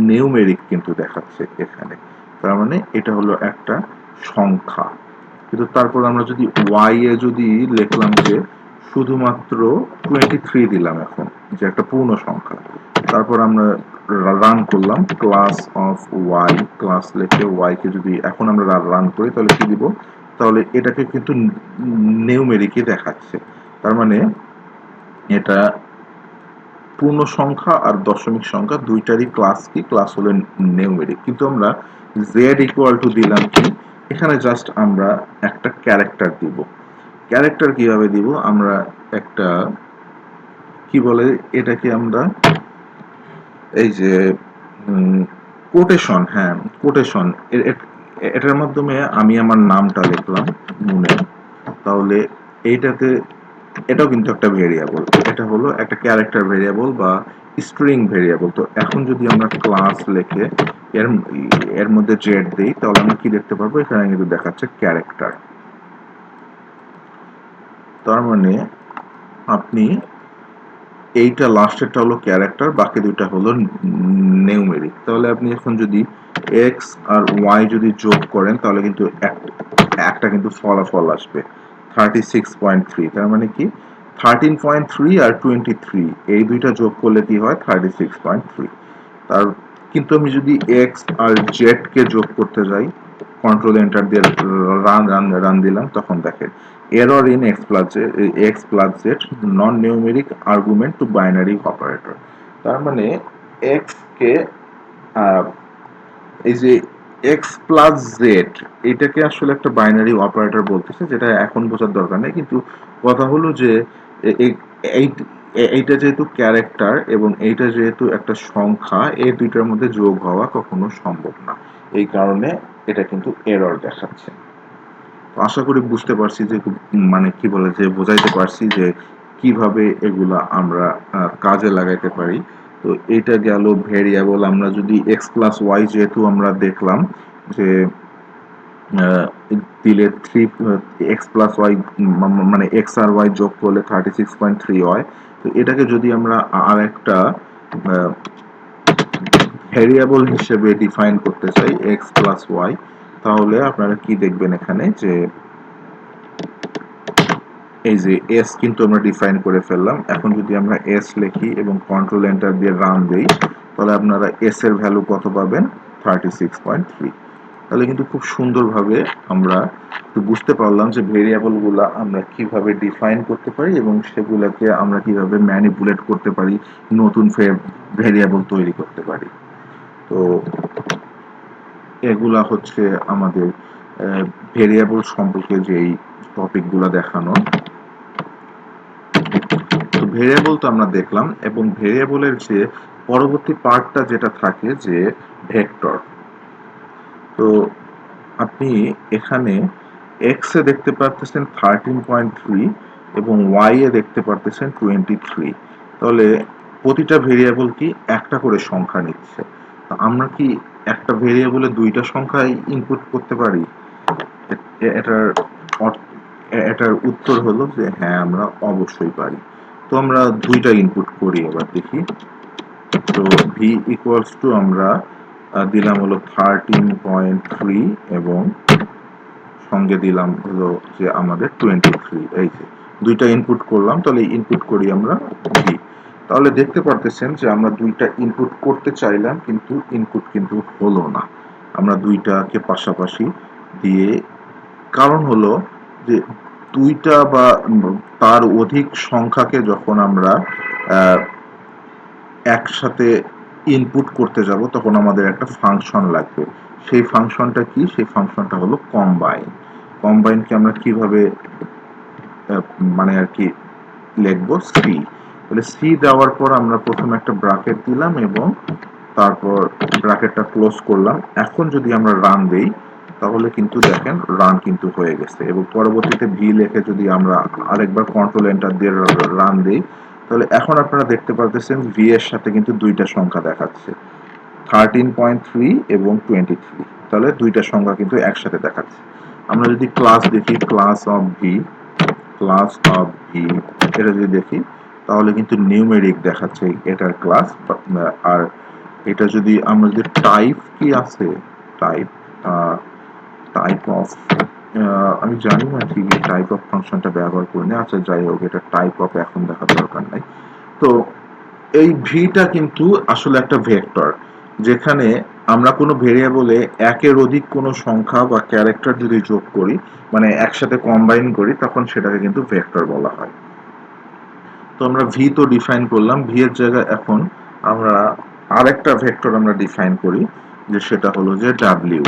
নিউমেরিক কিন্তু দেখাচ্ছে এখানে, তার মানে এটা হলো একটা সংখ্যা। কিন্তু তারপর আমরা যদি ওয়াই এ যদি লিখলাম যে শুধুমাত্র 23 দিলাম এখন, যে একটা পূর্ণ সংখ্যা, তারপর আমরা রান করলাম ক্লাস অফ ওয়াই, ক্লাস লিখে ওয়াই কে যদি এখন আমরা রান করি, তাহলে কি দিব, তাহলে এটাকে কিন্তু নিউমেরিকই দেখাচ্ছে। তার মানে এটা পূর্ণ সংখ্যা আর দশমিক সংখ্যা দুইটারই ক্লাস কি, ক্লাস হলো নিউমেরিক। কিন্তু আমরা জেড ইকুয়াল টু দিলাম কি, এখানে জাস্ট আমরা একটা ক্যারেক্টার দিব। ক্যারেক্টার কিভাবে দিব, আমরা একটা কি বলে এটাকে আমরা এই যে কোটেশন, হ্যাঁ কোটেশন, এটার মাধ্যমে আমি আমার নামটা লিখলাম মুনে, তাহলে এইটাতে এটাও কিন্তু একটা ভেরিয়েবল, এটা হলো একটা ক্যারেক্টার ভেরিয়েবল বা স্ট্রিং ভেরিয়েবল। তো এখন যদি আমরা ক্লাস লিখে এর এর মধ্যে জেড দিই, তাহলে আমরা কি দেখতে পারবো, এখানে কিন্তু দেখাচ্ছে ক্যারেক্টার। তার মানে আপনি এইটা লাস্টেরটা হলো ক্যারেক্টার, বাকি দুইটা হলো নিউমেরিক। তাহলে আপনি এখন যদি এক্স আর ওয়াই যদি যোগ করেন, তাহলে কিন্তু একটা কিন্তু ফলাফল আসবে 36.3। তার মানে কি 13.3 আর 23 এই দুইটা যোগ করলে কি হয় 36.3। তার কিন্তু আমি যদি এক্স আর জেড কে যোগ করতে যাই, কন্ট্রোল এন্টার দিয়ে রান দিলাম, তখন দেখেন error in x plus Z non numeric argument two binary operator. তার মানে এক্স কে এই যে এক্স প্লাস জেড, এটাকে আসলে একটা বাইনারি অপারেটর বলতেছে, যেটা এখন বোঝার দরকার নেই। কিন্তু কথা হলো যে এইটা যেহেতু ক্যারেক্টার এবং এইটা যেহেতু একটা সংখ্যা, এই দুইটার মধ্যে যোগ হওয়া কখনো সম্ভব না। এই কারণে এটা কিন্তু এরর দেখাচ্ছে। তো আশা করি বুঝতে পারছি যে মানে কি বলে যে বোঝাইতে পারছি যে কিভাবে এগুলা আমরা কাজে লাগাইতে পারি। তো এটা গেল ভেরিয়েবল। আমরা যদি এক্স প্লাস ওয়াই যেহেতু আমরা দেখলাম যে আহ, দিলে থ্রি এক্স প্লাস ওয়াই মানে এক্স আর ওয়াই যোগ করলে 36.3 হয়। তো এটাকে যদি আমরা আর একটা ভেরিয়েবল হিসেবে ডিফাইন করতে চাই এক্স প্লাস ওয়াই, তাহলে আপনারা কি দেখবেন এখানে যে এই যে এস কিন্তু আমরা ডিফাইন করে ফেললাম। এখন যদি আমরা এস লিখি এবং কন্ট্রোল এন্টার দিয়ে রান দেই, তাহলে আপনারা এস এর ভ্যালু কত পাবেন 36.3। তাহলে কিন্তু খুব সুন্দরভাবে আমরা বুঝতে পারলাম যে ভেরিয়েবল গুলা আমরা কিভাবে ডিফাইন করতে পারি এবং সেগুলোকে আমরা কিভাবে ম্যানিপুলেট করতে পারি, নতুন ভেরিয়েবল তৈরি করতে পারি। তো এগুলা হচ্ছে আমাদের ভেরিয়েবল সম্পর্কে যেই টপিকগুলো দেখানো। তো ভেরিয়েবল তো আমরা দেখলাম, এবং ভেরিয়েবলের যে পরবর্তী পার্টটা যেটা থাকে যে ভেক্টর। তো আপনি এখানে এক্স এ দেখতে পারতেছেন 13.3 এবং ওয়াই এ দেখতে পারতেছেন 23। তাহলে প্রতিটা ভেরিয়েবল কি একটা করে সংখ্যা নিচ্ছে। তো আমরা কি একটা ভেরিয়েবলে দুইটা সংখ্যা ইনপুট করতে পারি? এটার এটার উত্তর হলো যে হ্যাঁ, আমরা অবশ্যই পারি। তো আমরা দুইটা ইনপুট করি, এবার দেখি। তো ভি ইকুয়ালস টু আমরা দিলাম হলো 13.3 এবং সঙ্গে দিলাম হলো যে আমাদের 23। এই যে দুইটা ইনপুট করলাম, তাহলে ইনপুট করি আমরা ভি। তাহলে দেখতে পারতেছেন যে আমরা দুইটা ইনপুট করতে চাইলাম, কিন্তু ইনপুট কিন্তু হলো না। আমরা দুইটাকে পাশাপাশি দিয়ে, কারণ হলো যে দুইটা বা তার অধিক সংখ্যাকে যখন আমরা আহ, একসাথে ইনপুট করতে যাব, তখন আমাদের একটা ফাংশন লাগবে। সেই ফাংশনটা কি? সেই ফাংশনটা হলো কম্বাইন। কম্বাইনকে আমরা কিভাবে মানে আর কি লিখবো? সি। তাহলে সি দেওয়ার পর আমরা প্রথমে একটা ব্র্যাকেট দিলাম এবং তারপর ব্র্যাকেটটা ক্লোজ করলাম। এখন যদি আমরা রান দেই, তাহলে কিন্তু দেখেন রান কিন্তু হয়ে গেছে, এবং পরবর্তীতে ভি লিখে যদি আমরা আরেকবার কন্ট্রোল এন্টার দিয়ে রান দেই, তাহলে এখন আপনারা দেখতে পাচ্ছেন ভি এর সাথে কিন্তু দুইটা সংখ্যা দেখাচ্ছে, 13.3 এবং 23। তাহলে দুইটা সংখ্যা কিন্তু একসাথে দেখাচ্ছে। আমরা যদি ক্লাস দেখি, class of V, class of V, এটা যদি দেখি, তাহলে কিন্তু নিউমেরিক দেখাচ্ছে এটার ক্লাস। আর এটা যদি আমরা যদি টাইপ কি আছে, টাইপ টাইপ অফ, আমি জানি না ঠিক টাইপ অফ ফাংশনটা ব্যবহার করি না। আচ্ছা, যাই হোক, এটা টাইপ অফ এখন দেখার দরকার নাই। তো এই ভিটা কিন্তু আসলে একটা ভেক্টর, যেখানে আমরা কোনো ভেরিয়েবলে একের অধিক কোনো সংখ্যা বা ক্যারেক্টার যদি যোগ করি, মানে একসাথে কম্বাইন করি, তখন সেটাকে কিন্তু ভেক্টর বলা হয়। তো আমরা ভি তো ডিফাইন করলাম, ভি এর জায়গায় এখন আমরা আরেকটা ভেক্টর আমরা ডিফাইন করি, যে সেটা হলো যে ডাব্লিউ।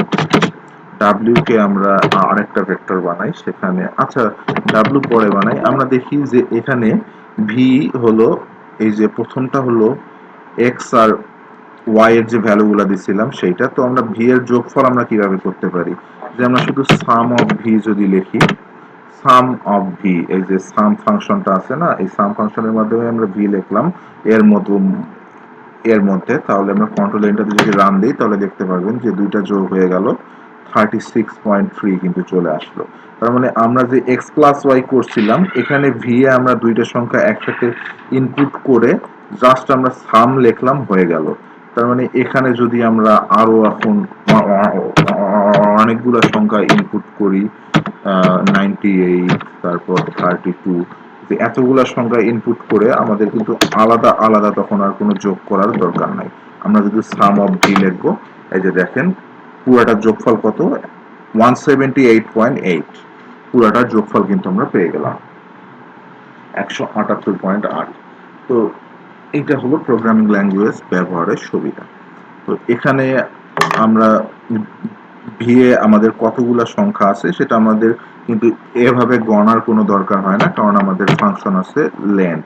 ডাব্লিউ কে আমরা আরেকটা ভেক্টর বানাই সেখানে। আচ্ছা, ডাব্লিউ পরে বানাই। আমরা দেখি যে এখানে ভি হলো, এই যে প্রথমটা হলো এক্স আর ওয়াই এর যে ভ্যালুগুলো দিছিলাম সেইটা। তো আমরা ভি এর যোগফল আমরা কিভাবে করতে পারি, যে আমরা শুধু সাম অফ ভি যদি লিখি, সাম অফ ভি, এই যে সাম ফাংশনটা আছে না, এই সাম ফাংশনের মাধ্যমে আমরা ভি লিখলাম এর মতো এর মধ্যে। তাহলে আমরা কন্ট্রোল এন্টার যদি রান দিই তাহলে দেখতে পারবেন যে দুইটা যোগ হয়ে গেল, 36.3 কিন্তু চলে আসলো। তার মানে আমরা যে এক্স প্লাস ওয়াই করছিলাম এখানে ভি এ আমরা দুইটা সংখ্যা একসাথে ইনপুট করে জাস্ট আমরা সাম লিখলাম, হয়ে গেল। তার মানে এখানে যদি আমরা আরো এখন অনেকগুলো সংখ্যা ইনপুট করি, 98, তারপর 32, এতগুলা সংখ্যা ইনপুট করে আমাদের কিন্তু আলাদা আলাদা তখন আর কোনো যোগ করার দরকার নাই। আমরা যদি সাম অফ ভি লিখবো, এই যে দেখেন পুরাটার যোগফল কত, 178.8, পুরাটার যোগফল কিন্তু আমরা পেয়ে গেলাম 178.8। তো এইটা হলো প্রোগ্রামিং ল্যাঙ্গুয়েজ ব্যবহারের সুবিধা। তো এখানে আমরা ভিএ আমাদের কতগুলা সংখ্যা আছে সেটা আমাদের কিন্তু এভাবে গণার কোনো দরকার হয় না, কারণ আমাদের ফাংশন আছে লেন্থ।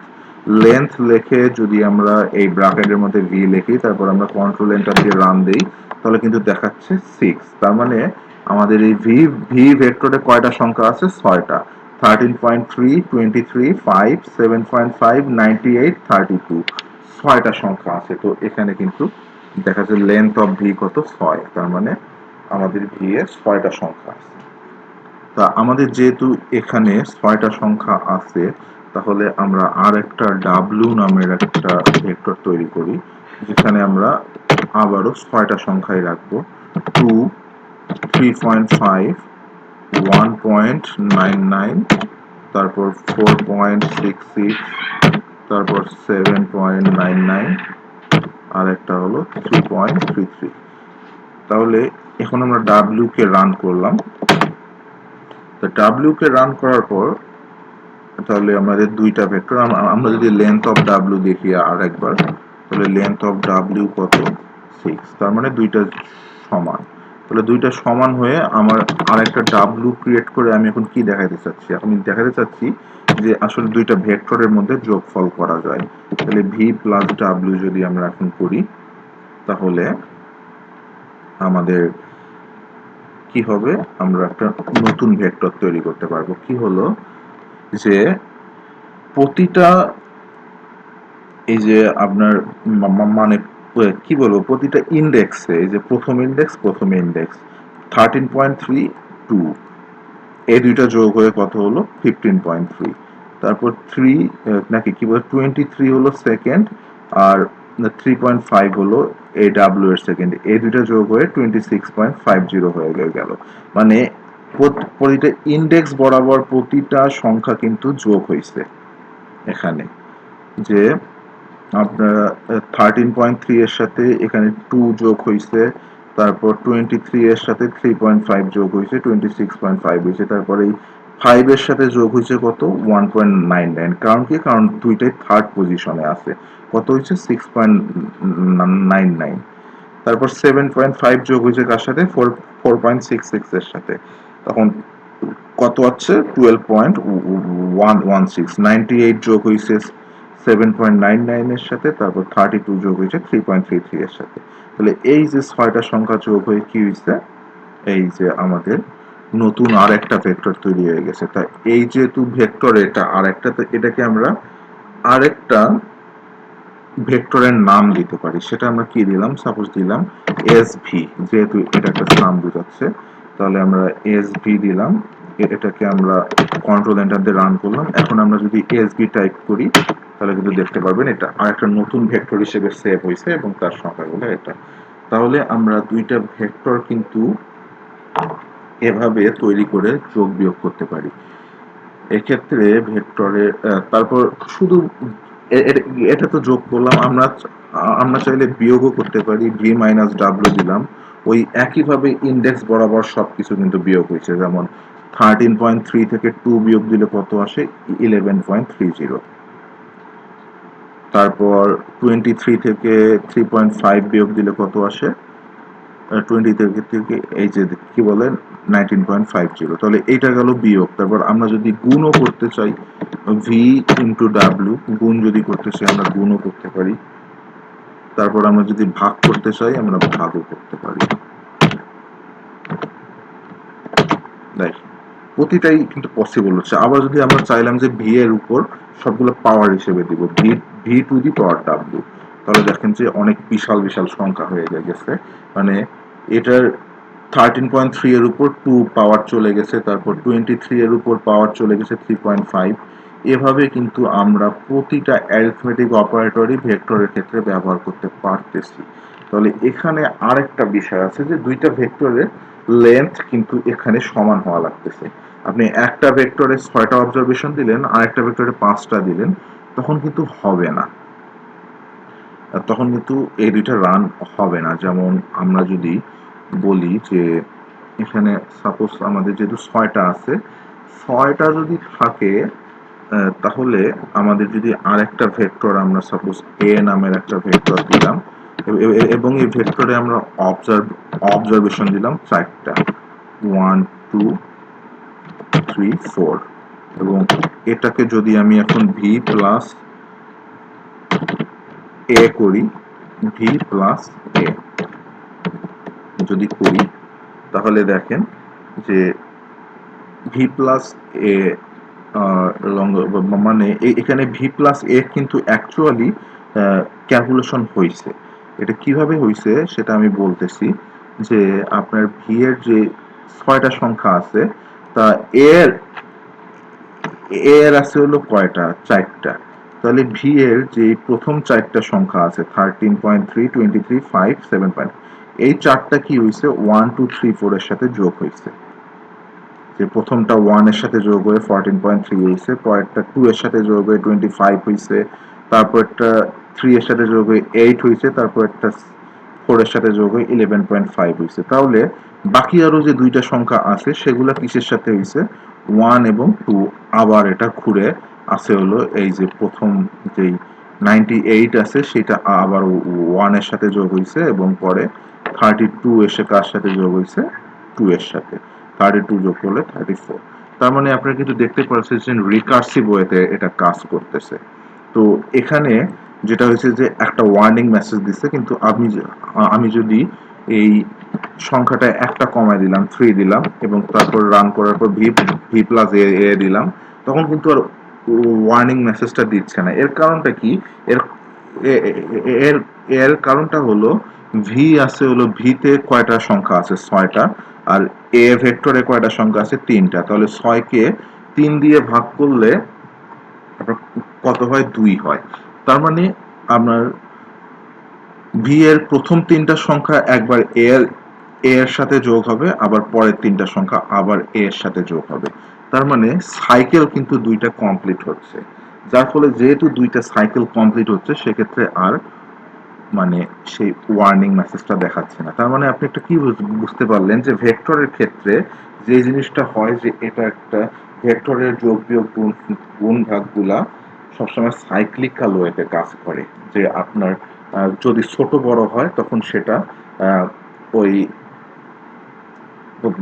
লেন্থ লিখে যদি আমরা এই ব্র্যাকেটের মধ্যে ভি লিখি, তারপর আমরা কন্ট্রোল এন্টার দিয়ে রান দেই, তাহলে কিন্তু দেখাচ্ছে 6। তার মানে আমাদের এই ভি ভেক্টরে কয়টা সংখ্যা আছে, 6টা। 13.3, 23, 5, 7.5, 98, 32, 6টা সংখ্যা আছে। তো এখানে কিন্তু দেখা যাচ্ছে লেন্থ অফ ভি কত, 6। তার মানে আমাদের ভি এর 6টা সংখ্যা আছে। তা আমাদের যেহেতু এখানে 6টা সংখ্যা আছে, তাহলে আমরা আর একটা ডাব্লিউ নামের একটা ভেক্টর তৈরি করি, যেখানে আমরা আবারও 6টা সংখ্যাই রাখবো, 2, 3.5, 1.99, তারপর 4.66, তারপর 7.99, আর একটা হলো 3.33। তাহলে এখন আমরা ডাব্লিউ কে রান করলাম। তো ডাব্লিউ কে রান করার পর তাহলে আমাদের দুইটা ভেক্টর, আমরা যদি লেন্থ অফ ডাব্লিউ দেখি আর একবার, তাহলে লেন্থ অফ ডাব্লিউ কত, 6। তার মানে দুইটা সমান। তাহলে দুইটা সমান হয়ে আমার আরেকটা ডাব্লিউ ক্রিয়েট করে আমি এখন কি দেখাতে চাচ্ছি, আমি দেখাতে চাচ্ছি যে আসলে দুইটা ভেক্টরের মধ্যে যোগফল করা যায়। তাহলে ভি প্লাস ডাব্লিউ যদি আমরা এখন করি, তাহলে আমাদের কি হবে, আমরা একটা নতুন ভেক্টর তৈরি করতে পারবো। কি হলো যে প্রতিটা, এই যে আপনার মানে কি বলবো, প্রতিটা ইন্ডেক্সে, এই যে প্রথম ইন্ডেক্স 13.32, এই দুইটা যোগ হয়ে কত হলো 15.3। তারপর 3 নাকি কি বলে 23 হলো সেকেন্ড, আর 3.5 হলো এই ডাব্লিউ এর সেকেন্ড, এই দুইটা যোগ হয়ে 26.50 হয়ে গেল। মানে প্রতিটা ইন্ডেক্স বরাবর প্রতিটা সংখ্যা কিন্তু যোগ হয়েছে এখানে। যে আপনার 13.3 এর সাথে এখানে 2 যোগ হয়েছে, তারপর 23 এর সাথে 3.5 যোগ হয়েছে, 26.5 হয়েছে, তারপরে এই 5 এর সাথে যোগ হয়েছে কত, 1.99। কারণ কি, কারণ দুইটাই থার্ড পজিশনে আছে, কত হয়েছে 6.99। তারপর 7.5 যোগ হয়েছে কার সাথে, 4.66 এর সাথে, তখন কত হচ্ছে 12.116। 98 যোগ হয়েছে 7.99 এর সাথে, তারপর 32 যোগ হয়েছে 3.33 এর সাথে। তাহলে এই যে 6টা সংখ্যা যোগ হয়ে কি হয়েছে, এই যে আমাদের নতুন আর একটা ভেক্টর তৈরি হয়ে গেছে। তাই এই যেহেতু ভেক্টর এটা আর একটা, এটাকে আমরা আরেকটা ভেক্টরের নাম দিতে পারি। সেটা আমরা কি দিলাম, সাপোজ দিলাম এস ভি, যেহেতু এটা একটা নাম বোঝাচ্ছে, তাহলে আমরা এস ভি দিলাম। এটাকে আমরা কন্ট্রোল এন্টার দিয়ে রান করলাম। এখন আমরা যদি এস ভি টাইপ করি, তাহলে কিন্তু দেখতে পারবেন এটা আরেকটা নতুন ভেক্টর হিসেবে সেভ হয়েছে এবং তার সংখ্যাগুলো এটা। তাহলে আমরা দুইটা ভেক্টর কিন্তু এভাবে তৈরি করে যোগ বিয়োগ করতে পারি। এক্ষেত্রে ভেক্টরের তারপর শুধু এটা তো যোগ করলাম, আমরা আমরা চাইলে বিয়োগও করতে পারি। ভি মাইনাস ডাব্লিউ দিলাম, ওই একইভাবে ইন্ডেক্স বরাবর সবকিছু কিন্তু বিয়োগ হয়েছে। যেমন 13.3 থেকে 2 বিয়োগ দিলে কত আসে, 11.30। তারপর 23 থেকে 3.5 বিয়োগ দিলে কত আসে, 20 থেকে এই যে কি বলে 19.50। তাহলে এইটা গেল বিয়োগ। তারপর আমরা যদি গুণও করতে চাই, ভি ইন্টু ডাব্লিউ, গুণ যদি করতে চাই আমরা গুণও করতে পারি। তারপর আমরা যদি ভাগ করতে চাই আমরা ভাগও করতে পারি। দেখ, প্রতিটাই কিন্তু পসিবল হচ্ছে। আবার যদি আমরা চাইলাম যে ভি এর উপর সবগুলো পাওয়ার হিসেবে দিব, V V to the power W, তাহলে দেখেন যে অনেক বিশাল বিশাল সংখ্যা হয়ে গেছে। মানে এটার 13.3 এর উপর 2 পাওয়ার চলে গেছে, তারপর 23 এর উপর পাওয়ার চলে গেছে 3.5। এভাবে কিন্তু আমরা প্রতিটা অ্যারিথমেটিক অপারেটরই ভেক্টরের ক্ষেত্রে ব্যবহার করতে পারতেছি। তাহলে এখানে আরেকটা বিষয় আছে যে দুইটা ভেক্টরের লেন্থ কিন্তু এখানে সমান হওয়া লাগতেছে। আপনি একটা ভেক্টরে 6টা অবজারভেশন দিলেন, আরেকটা ভেক্টরে 5টা দিলেন, তখন কিন্তু হবে না। তখন কিন্তু এই দুইটা রান হবে না। যেমন আমরা যদি বলি যে এখানে সাপোজ আমাদের যেহেতু 6টা আছে, 6টা যদি থাকে তাহলে আমাদের যদি আরেকটা ভেক্টর আমরা সাপোজ এ নামের একটা ভেক্টর দিলাম এবং এই ভেক্টরে আমরা অবজারভেশন দিলাম 4টা, 1 2 3 4, এবং এটাকে যদি আমি এখন ভি প্লাস এ করি, ভি প্লাস এ যদি করি, তাহলে দেখেন যে ভি প্লাস এ মানে এখানে ভি প্লাস এ কিন্তু অ্যাকচুয়ালি ক্যালকুলেশন হয়েছে। এটা কিভাবে হয়েছে সেটা আমি বলতেছি। যে আপনার ভি এর যে 6টা সংখ্যা আছে, তা এর এর আছে হলো কয়টা, 4টা। তাহলে ভি এর যে প্রথম 4টা সংখ্যা আছে 13.3, 23, 5, 7, এই 4টা কি হয়েছে 1 2 3 4 এর সাথে যোগ হয়েছে। যে প্রথমটা 1 এর সাথে যোগ হয়ে 14.3 হয়েছে, পরেরটা 2 এর সাথে যোগ হয়ে 25 হয়েছে, তারপরটা 3 এর সাথে যোগ হয়ে 8 হয়েছে, তারপরটা 4 এর সাথে যোগ হয়ে 11.5 হয়েছে। তাহলে বাকি আরো যে দুইটা সংখ্যা আছে সেগুলা কিসের সাথে হয়েছে, 1 এবং 2। আবার এটা ঘুরে আসে হলো এই যে প্রথম যেই 98 আছে সেটা আবার 1 এর সাথে যোগ হয়েছে, এবং পরে 32 এসে কার সাথে যোগ হয়েছে, 2 এর সাথে। 32 যোগ করলে 34। তার মানে আপনারা কিন্তু দেখতে পাচ্ছেন রিকার্সিভ ওয়েতে এটা কাজ করতেছে। তো এখানে যেটা হয়েছে যে একটা ওয়ার্নিং মেসেজ দিচ্ছে, কিন্তু আমি যদি এই সংখ্যাটা একটা কমায় দিলাম, 3 দিলাম, এবং তারপর রান করার পর ভি ভি প্লাস এ এ দিলাম, তখন কিন্তু আর ওয়ার্নিং মেসেজটা দিচ্ছে না। এর কারণটা কি? এর এর এর কারণটা হলো ভি আছে হলো, ভিতে কয়টা সংখ্যা আছে, 6টা, আর এ ভেক্টরে কয়টা সংখ্যা আছে, 3টা। তাহলে 6কে 3 দিয়ে ভাগ করলে আপনার কত হয়, 2 হয়। তার মানে আপনার ভি এর প্রথম 3টা সংখ্যা একবার এর সাথে যোগ হবে, আবার পরের 3টা সংখ্যা আবার এর সাথে যোগ হবে। তার মানে সাইকেল কিন্তু 2টা কমপ্লিট হচ্ছে। যার ফলে যেহেতু 2টা সাইকেল কমপ্লিট হচ্ছে, সেক্ষেত্রে আর মানে সেই ওয়ার্নিং মেসেজটা দেখাচ্ছে না। তার মানে আপনি একটা কি বুঝতে পারলেন যে ভেক্টরের ক্ষেত্রে যে জিনিসটা হয় যে এটা একটা ভেক্টরের যোগ বিয়োগ গুণ ভাগগুলা সবসময় সাইক্লিক্যাল ওয়েতে কাজ করে। যে আপনার যদি ছোট বড় হয় তখন সেটা ওই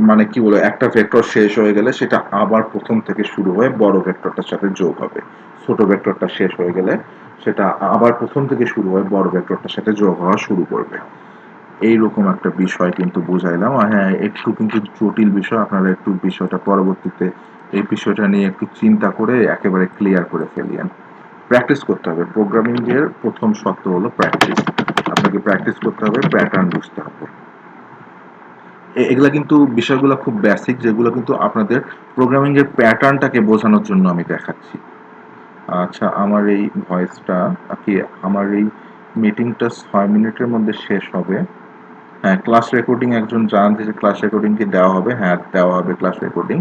মানে কি বলে, একটা ভেক্টর শেষ হয়ে গেলে সেটা আবার প্রথম থেকে শুরু হয়ে বড় ভেক্টরটার সাথে যোগ হবে। ছোট ভেক্টরটা শেষ হয়ে গেলে সেটা আবার প্রথম থেকে শুরু হয়ে বড় ভেক্টরটার সাথে যোগ হওয়া শুরু করবে। এইরকম একটা বিষয় কিন্তু বুঝাইলাম। আর হ্যাঁ, একটু কিন্তু জটিল বিষয়, আপনারা একটু বিষয়টা পরবর্তীতে এই বিষয়টা নিয়ে একটু চিন্তা করে একেবারে ক্লিয়ার করে ফেলিয়েন। প্র্যাকটিস করতে হবে। প্রোগ্রামিং এর প্রথম শর্ত হলো প্র্যাকটিস। আপনাকে প্র্যাকটিস করতে হবে, প্যাটার্ন বুঝতে হবে। এগুলা কিন্তু বিষয়গুলো খুব বেসিক, যেগুলো কিন্তু আপনাদের প্রোগ্রামিং এর প্যাটার্নটাকে বোঝানোর জন্য আমি দেখাচ্ছি। আচ্ছা, আমার এই ভয়েসটা কি, আমার এই মিটিংটা 6 মিনিটের মধ্যে শেষ হবে। হ্যাঁ, ক্লাস রেকর্ডিং একজন জানান যে ক্লাস রেকর্ডিং কি দেওয়া হবে। হ্যাঁ, দেওয়া হবে ক্লাস রেকর্ডিং।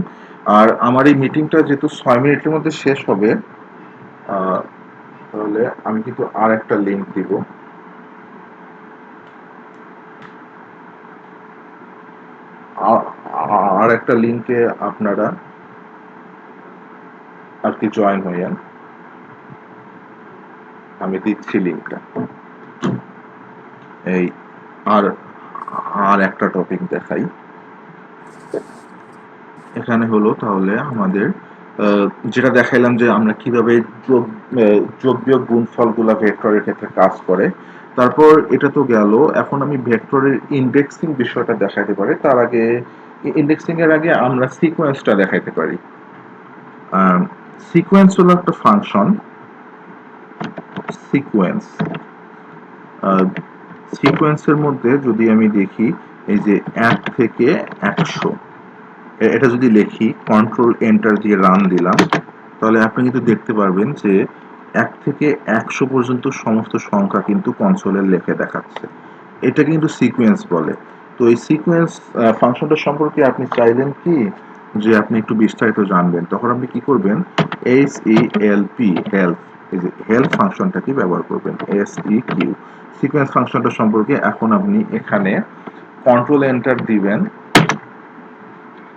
আর আমার এই মিটিংটা যেহেতু 6 মিনিটের মধ্যে শেষ হবে, আহ, তাহলে আমি কিন্তু আর একটা লিঙ্ক দিব। আর একটা লিঙ্কে আপনারা আর কি জয়েন হইয়েন। আমি দিচ্ছি লিঙ্কটা। এই আর আর একটা টপিক দেখাই। এখানে হলো তাহলে আমাদের যেটা দেখাইলাম যে আমরা কিভাবে যোগ যোগ বিয়োগ গুণফলগুলা ভেক্টরের ক্ষেত্রে কাজ করে। তারপর এটা তো গেল, এখন আমি ভেক্টরের ইন্ডেক্সিং বিষয়টা দেখাতে পারি। তার আগে ইন্ডেক্সিং এর আগে আমরা সিকোয়েন্সটা দেখাইতে পারি। সিকোয়েন্স হলো একটা ফাংশন। সিকোয়েন্স সিকোয়েন্সের মধ্যে যদি আমি দেখি এই যে 1 থেকে 100, এটা যদি লিখি কন্ট্রোল এন্টার দিয়ে রান দিলাম, তাহলে আপনি কিন্তু দেখতে পারবেন যে 1 থেকে 100 পর্যন্ত সমস্ত সংখ্যা কিন্তু কনসোলে লেখে দেখাচ্ছে। এটা কিন্তু সিকোয়েন্স বলে। তো এই সিকোয়েন্স ফাংশনটা সম্পর্কে আপনি চাইলেন কি যে আপনি একটু বিস্তারিত জানবেন, তখন আপনি কি করবেন, HELP, হেল্প, এই যে হেল্প ফাংশনটাকে ব্যবহার করবেন, SEQ। সিকোয়েন্স ফাংশনটা সম্পর্কে এখন আপনি এখানে কন্ট্রোল এন্টার দিবেন।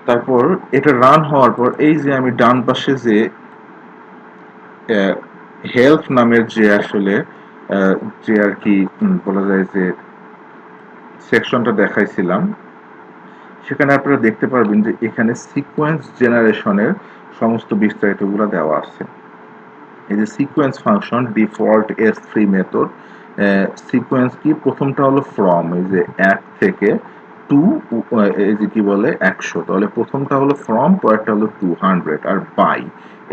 তারপর এটা রান হওয়ার পর এই যে আমি ডান পাশে যে হেল্প নামের যে আসলে যে আর কি বলা যায় যে সেকশনটা দেখাইছিলাম, সেখানে আপনারা দেখতে পারবেন যে এখানে সিকোয়েন্স জেনারেশনের সমস্ত বিস্তারিতগুলো দেওয়া আছে। এই যে sequence function default S3 method. Sequence কি, প্রথমটা হলো ফ্রম, এই যে 1 থেকে 2, এই যে কি বলে 100, তাহলে প্রথমটা হলো ফ্রম, পরেরটা হলো 200, আর বাই,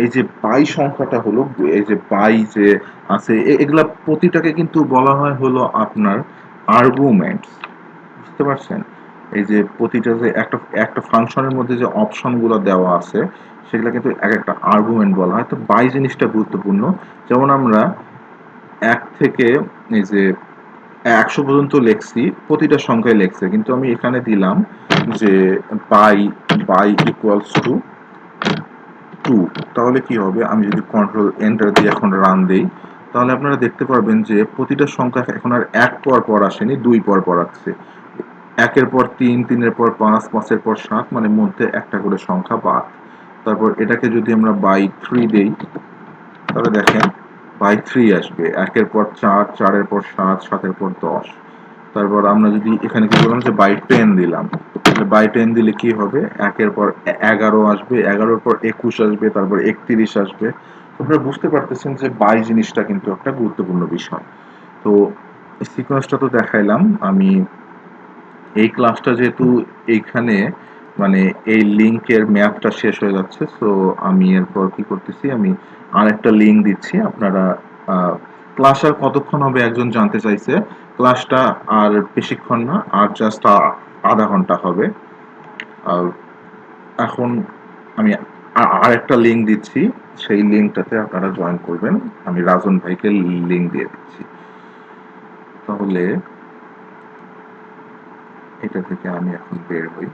এই যে বাই সংখ্যাটা হলো, এই যে বাই যে আছে এগুলা প্রতিটাকে কিন্তু বলা হয় হলো আপনার আর্গুমেন্টস। বুঝতে পারছেন? এই যে প্রতিটা যে একটা একটা ফাংশনের মধ্যে যে অপশনগুলো দেওয়া আছে সেগুলো কিন্তু এক একটা আর্গুমেন্ট বলা হয়। তো বাই জিনিসটা গুরুত্বপূর্ণ। যেমন আমরা 1 থেকে এই যে 100 পর্যন্ত লেখছি, প্রতিটা সংখ্যায় লেখছে, কিন্তু আমি এখানে দিলাম যে বাই বাই ইকুয়ালস টু 2, তাহলে কি হবে, আমি যদি কন্ট্রোল এন্টার দিয়ে এখন রান দেই, তাহলে আপনারা দেখতে পারবেন যে প্রতিটা সংখ্যা এখন আর 1 পর পর আসেনি, 2 পর পর আসছে। 1-এর পর 3, 3-এর পর 5, 5-এর পর 7, মানে মধ্যে একটা করে সংখ্যা বাদ। তারপর এটাকে যদি আমরা বাই 3 দেই, তাহলে দেখেন বাই 3 আসবে। 1-এর পর 4, 4-এর পর 7, 7-এর পর 10। তারপর আমরা যদি এখানে কি বললাম যে বাই 10 দিলাম, বাই 10 দিলে কি হবে, 1-এর পর 11 আসবে, 11-এর পর 21 আসবে, তারপর 31 আসবে। আপনারা বুঝতে পারতেছেন যে বাই জিনিসটা কিন্তু একটা গুরুত্বপূর্ণ বিষয়। তো সিকোয়েন্সটা তো দেখাইলাম আমি। এই ক্লাসটা যেহেতু এইখানে মানে এই লিংকের ম্যাপটা শেষ হয়ে যাচ্ছে, সো আমি এরপর কি করতেছি, আমি আর একটা লিংক দিচ্ছি। আপনারা ক্লাস আর কতক্ষণ হবে একজন জানতে চাইছে। ক্লাসটা আর বেশিক্ষণ না, আর জাস্ট আধা ঘন্টা হবে। আর এখন আমি আরেকটা লিংক দিচ্ছি, সেই লিংকটাতে আপনারা জয়েন করবেন। আমি রাজন ভাইকে লিংক দিয়ে দিচ্ছি। তাহলে এটা থেকে আমি এখন বের হই।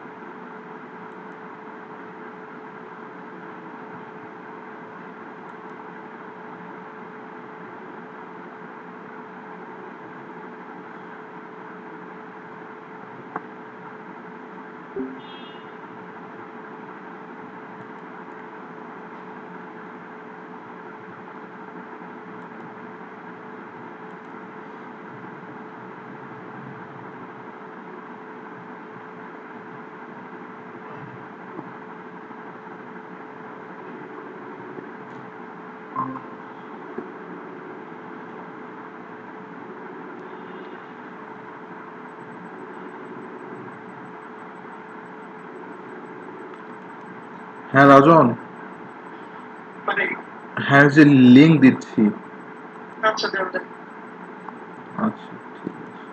হ্যাঁ রাজন, মানে হ্যাঁ যে লিংক দিচ্ছি। আচ্ছা দেন দেন। আচ্ছা ঠিক আছে।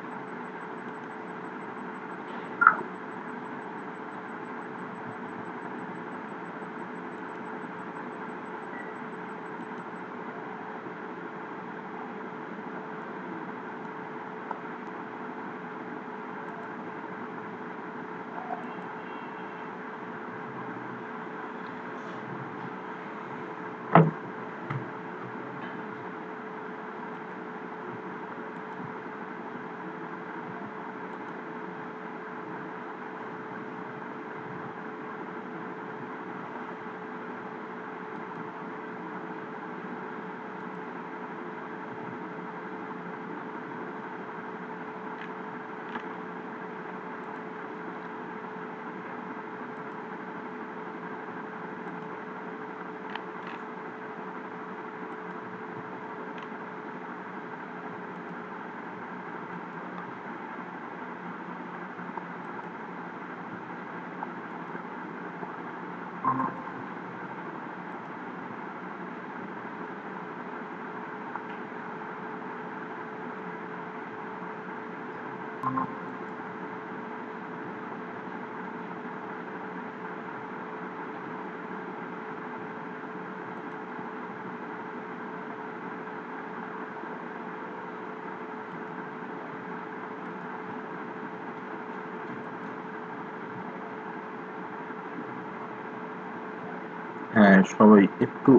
হ্যাঁ, সবাই একটু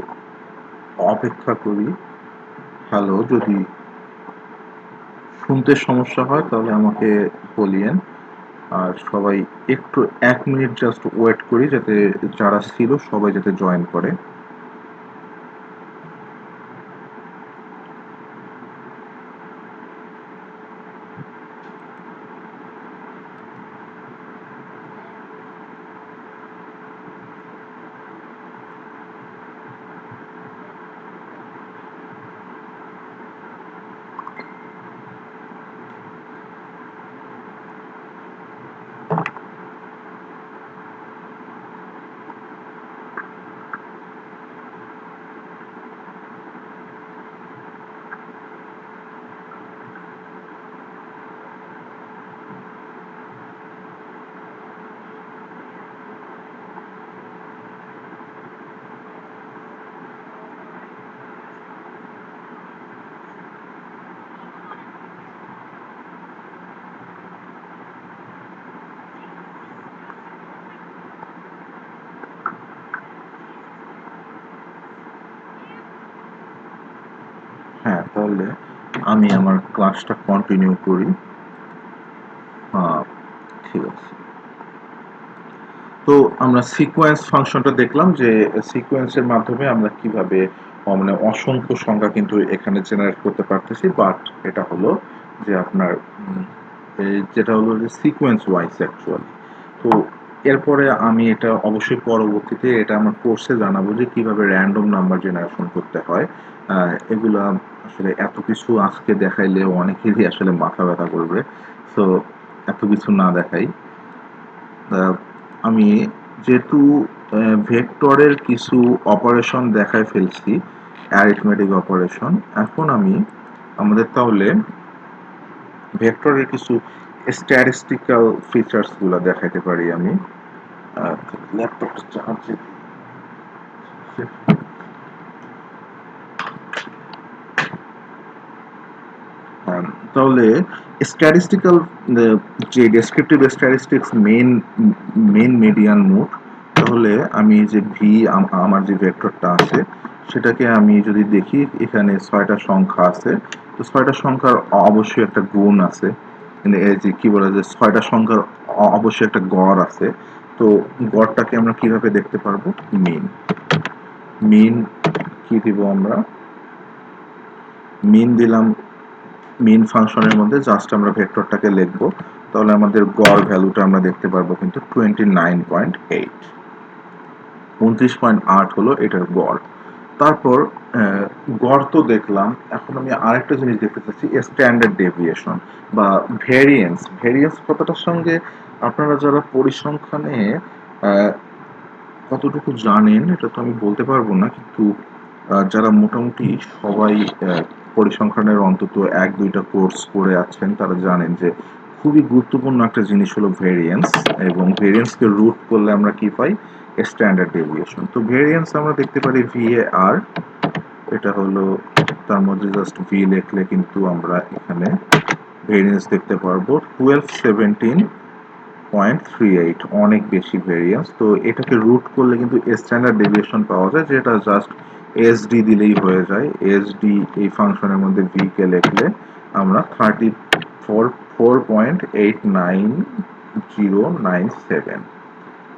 অপেক্ষা করি। হ্যালো, যদি শুনতে সমস্যা হয় তাহলে আমাকে বলিয়েন। আর সবাই একটু 1 মিনিট জাস্ট ওয়েট করি, যাতে যারা ছিল সবাই যাতে জয়েন করে। হ্যাঁ, তাহলে আমি আমার ক্লাসটা কন্টিনিউ করি। ঠিক আছে। তো আমরা সিকোয়েন্স ফাংশনটা দেখলাম যে সিকোয়েন্সের মাধ্যমে আমরা কিভাবে মানে অসংখ্য সংখ্যা কিন্তু এখানে জেনারেট করতে পারতেছি, বাট এটা হলো যে আপনার যেটা হলো যে সিকোয়েন্স ওয়াইজ অ্যাকচুয়ালি। তো এরপরে আমি এটা অবশ্যই পরবর্তীতে এটা আমার কোর্সে জানাবো যে কিভাবে র্যান্ডম নাম্বার জেনারেশন করতে হয়। এগুলা আসলে এত কিছু আজকে দেখাইলে অনেকেরই আসলে মাথা ব্যথা করবে, সো এত কিছু না দেখাই। আহ, আমি যেহেতু ভেক্টরের কিছু অপারেশন দেখায় ফেলছি, অ্যারিথমেটিক অপারেশন, এখন আমি আমাদের তাহলে ভেক্টরের কিছু স্ট্যাটিস্টিক্যাল ফিচার্স গুলো দেখাতে পারি আমি। ল্যাপটপটা চার্জে তাহলে স্ট্যাটিস্টিক্যাল যে descriptive statistics mean median mode, তাহলে আমি যে ভি আমার যে ভেক্টরটা আছে সেটাকে আমি যদি দেখি, এখানে 6টা সংখ্যা আছে। তো 6টা সংখ্যার অবশ্যই একটা গুণ আছে, মানে এই যে কি বলে যে 6টা সংখ্যার অবশ্যই একটা গড় আছে। তো গড়টাকে আমরা কিভাবে দেখতে পারবো? মিন। মিন কি দিব আমরা? মিন দিলাম। মেইন ফাংশনের মধ্যে জাস্ট আমরা ভেক্টরটাকে লিখবো, তাহলে আমাদের গড় ভ্যালুটা আমরা দেখতে পারবো কিন্তু 29.8, 29.8 হলো এটার গড়। তারপর গড় তো দেখলাম, এখন আমি আরেকটা জিনিস দেখতে চাচ্ছি, স্ট্যান্ডার্ড ডেভিয়েশন বা ভেরিয়েন্স। ভেরিয়েন্স কথাটার সঙ্গে আপনারা যারা পরিসংখ্যানে আহ, কতটুকু জানেন এটা তো আমি বলতে পারবো না, কিন্তু যারা মোটামুটি সবাই পরিসংখ্যানের অন্তত 1-2টা কোর্স করে আছেন তারা জানেন যে খুবই গুরুত্বপূর্ণ একটা জিনিস হলো ভেরিয়েন্স, এবং ভেরিয়েন্সকে রুট করলে আমরা কি পাই? Standard deviation. তো ভেরিয়েন্স আমরা দেখতে পারি VAR, এটা হলো, তার মধ্যে জাস্ট ভি লিখলে কিন্তু আমরা এখানে ভেরিয়েন্স দেখতে পারবো 1217.38, অনেক বেশি ভেরিয়েন্স। তো এটাকে রুট করলে কিন্তু স্ট্যান্ডার্ড ডেভিয়েশন পাওয়া যায়, যেটা জাস্ট এসডি দিলেই হয়ে যায়। এসডি এই ফাংশনের মধ্যে ভি কে লিখলে আমরা 34.890997।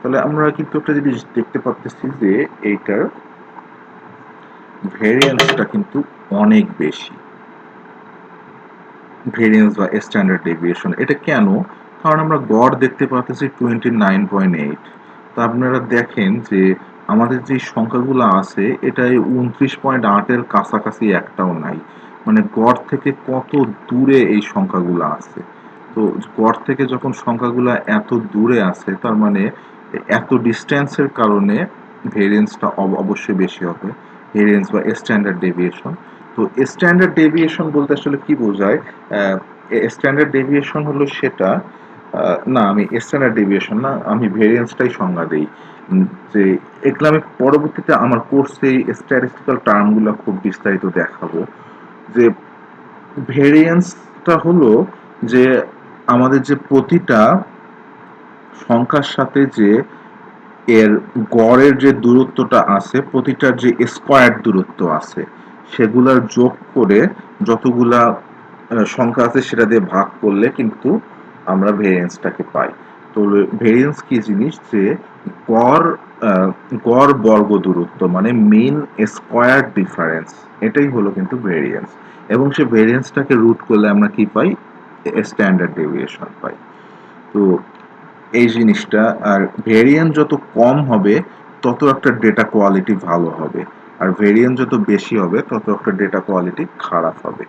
তাহলে আমরা কিন্তু একটা জিনিস দেখতে পাচ্ছি যে এইটার ভেরিয়েন্সটা কিন্তু অনেক বেশি, ভেরিয়েন্স বা স্ট্যান্ডার্ড ডেভিয়েশন। এটা কেন? কারণ আমরা গড় দেখতে পাচ্ছি 29.8। তা আপনারা দেখেন যে আমাদের যে সংখ্যাগুলো আছে এটা 29.8-এর কাছাকাছি একটাও নাই, মানে গড় থেকে কত দূরে এই সংখ্যাগুলো আছে। তো গড় থেকে যখন সংখ্যাগুলো এত দূরে আছে, তার মানে এত ডিস্টেন্সের কারণে ভেরিয়েন্সটা অবশ্যই বেশি হবে, ভেরিয়েন্স বা স্ট্যান্ডার্ড ডেভিয়েশন। তো স্ট্যান্ডার্ড ডেভিয়েশন বলতে আসলে কি বোঝায়? স্ট্যান্ডার্ড ডেভিয়েশন হলো সেটা, না আমি স্ট্যান্ডার্ড ডেভিয়েশন না, আমি ভেরিয়েন্সটাই সংজ্ঞা দেই। যে এগুলো আমি পরবর্তীতে আমার কোর্সে স্ট্যাটিস্টিক্যাল টার্মগুলো খুব বিস্তারিত দেখাবো। যে ভেরিয়েন্সটা হলো যে আমাদের যে প্রতিটা সংখ্যার সাথে যে এর গড়ের যে দূরত্বটা আছে, প্রতিটার যে স্কয়ার দূরত্ব আছে, সেগুলার যোগ করে যতগুলা সংখ্যা আছে সেটা দিয়ে ভাগ করলে কিন্তু আমরা ভেরিয়েন্সটাকে পাই। তো ভেরিয়েন্স কি জিনিস, যে গড় গড় বর্গ দূরত্ব মানে মিন স্কয়ার ডিফারেন্স, এটাই হলো কিন্তু ভেরিয়েন্স। এবং সে ভেরিয়েন্সটাকে রুট করলে আমরা কি পাই, স্ট্যান্ডার্ড ডেভিয়েশন পাই। তো এই জিনিসটা, আর ভেরিয়েন্স যত কম হবে তত একটা ডেটা কোয়ালিটি ভালো হবে, আর ভেরিয়েন্স যত বেশি হবে তত একটা ডেটা কোয়ালিটি খারাপ হবে।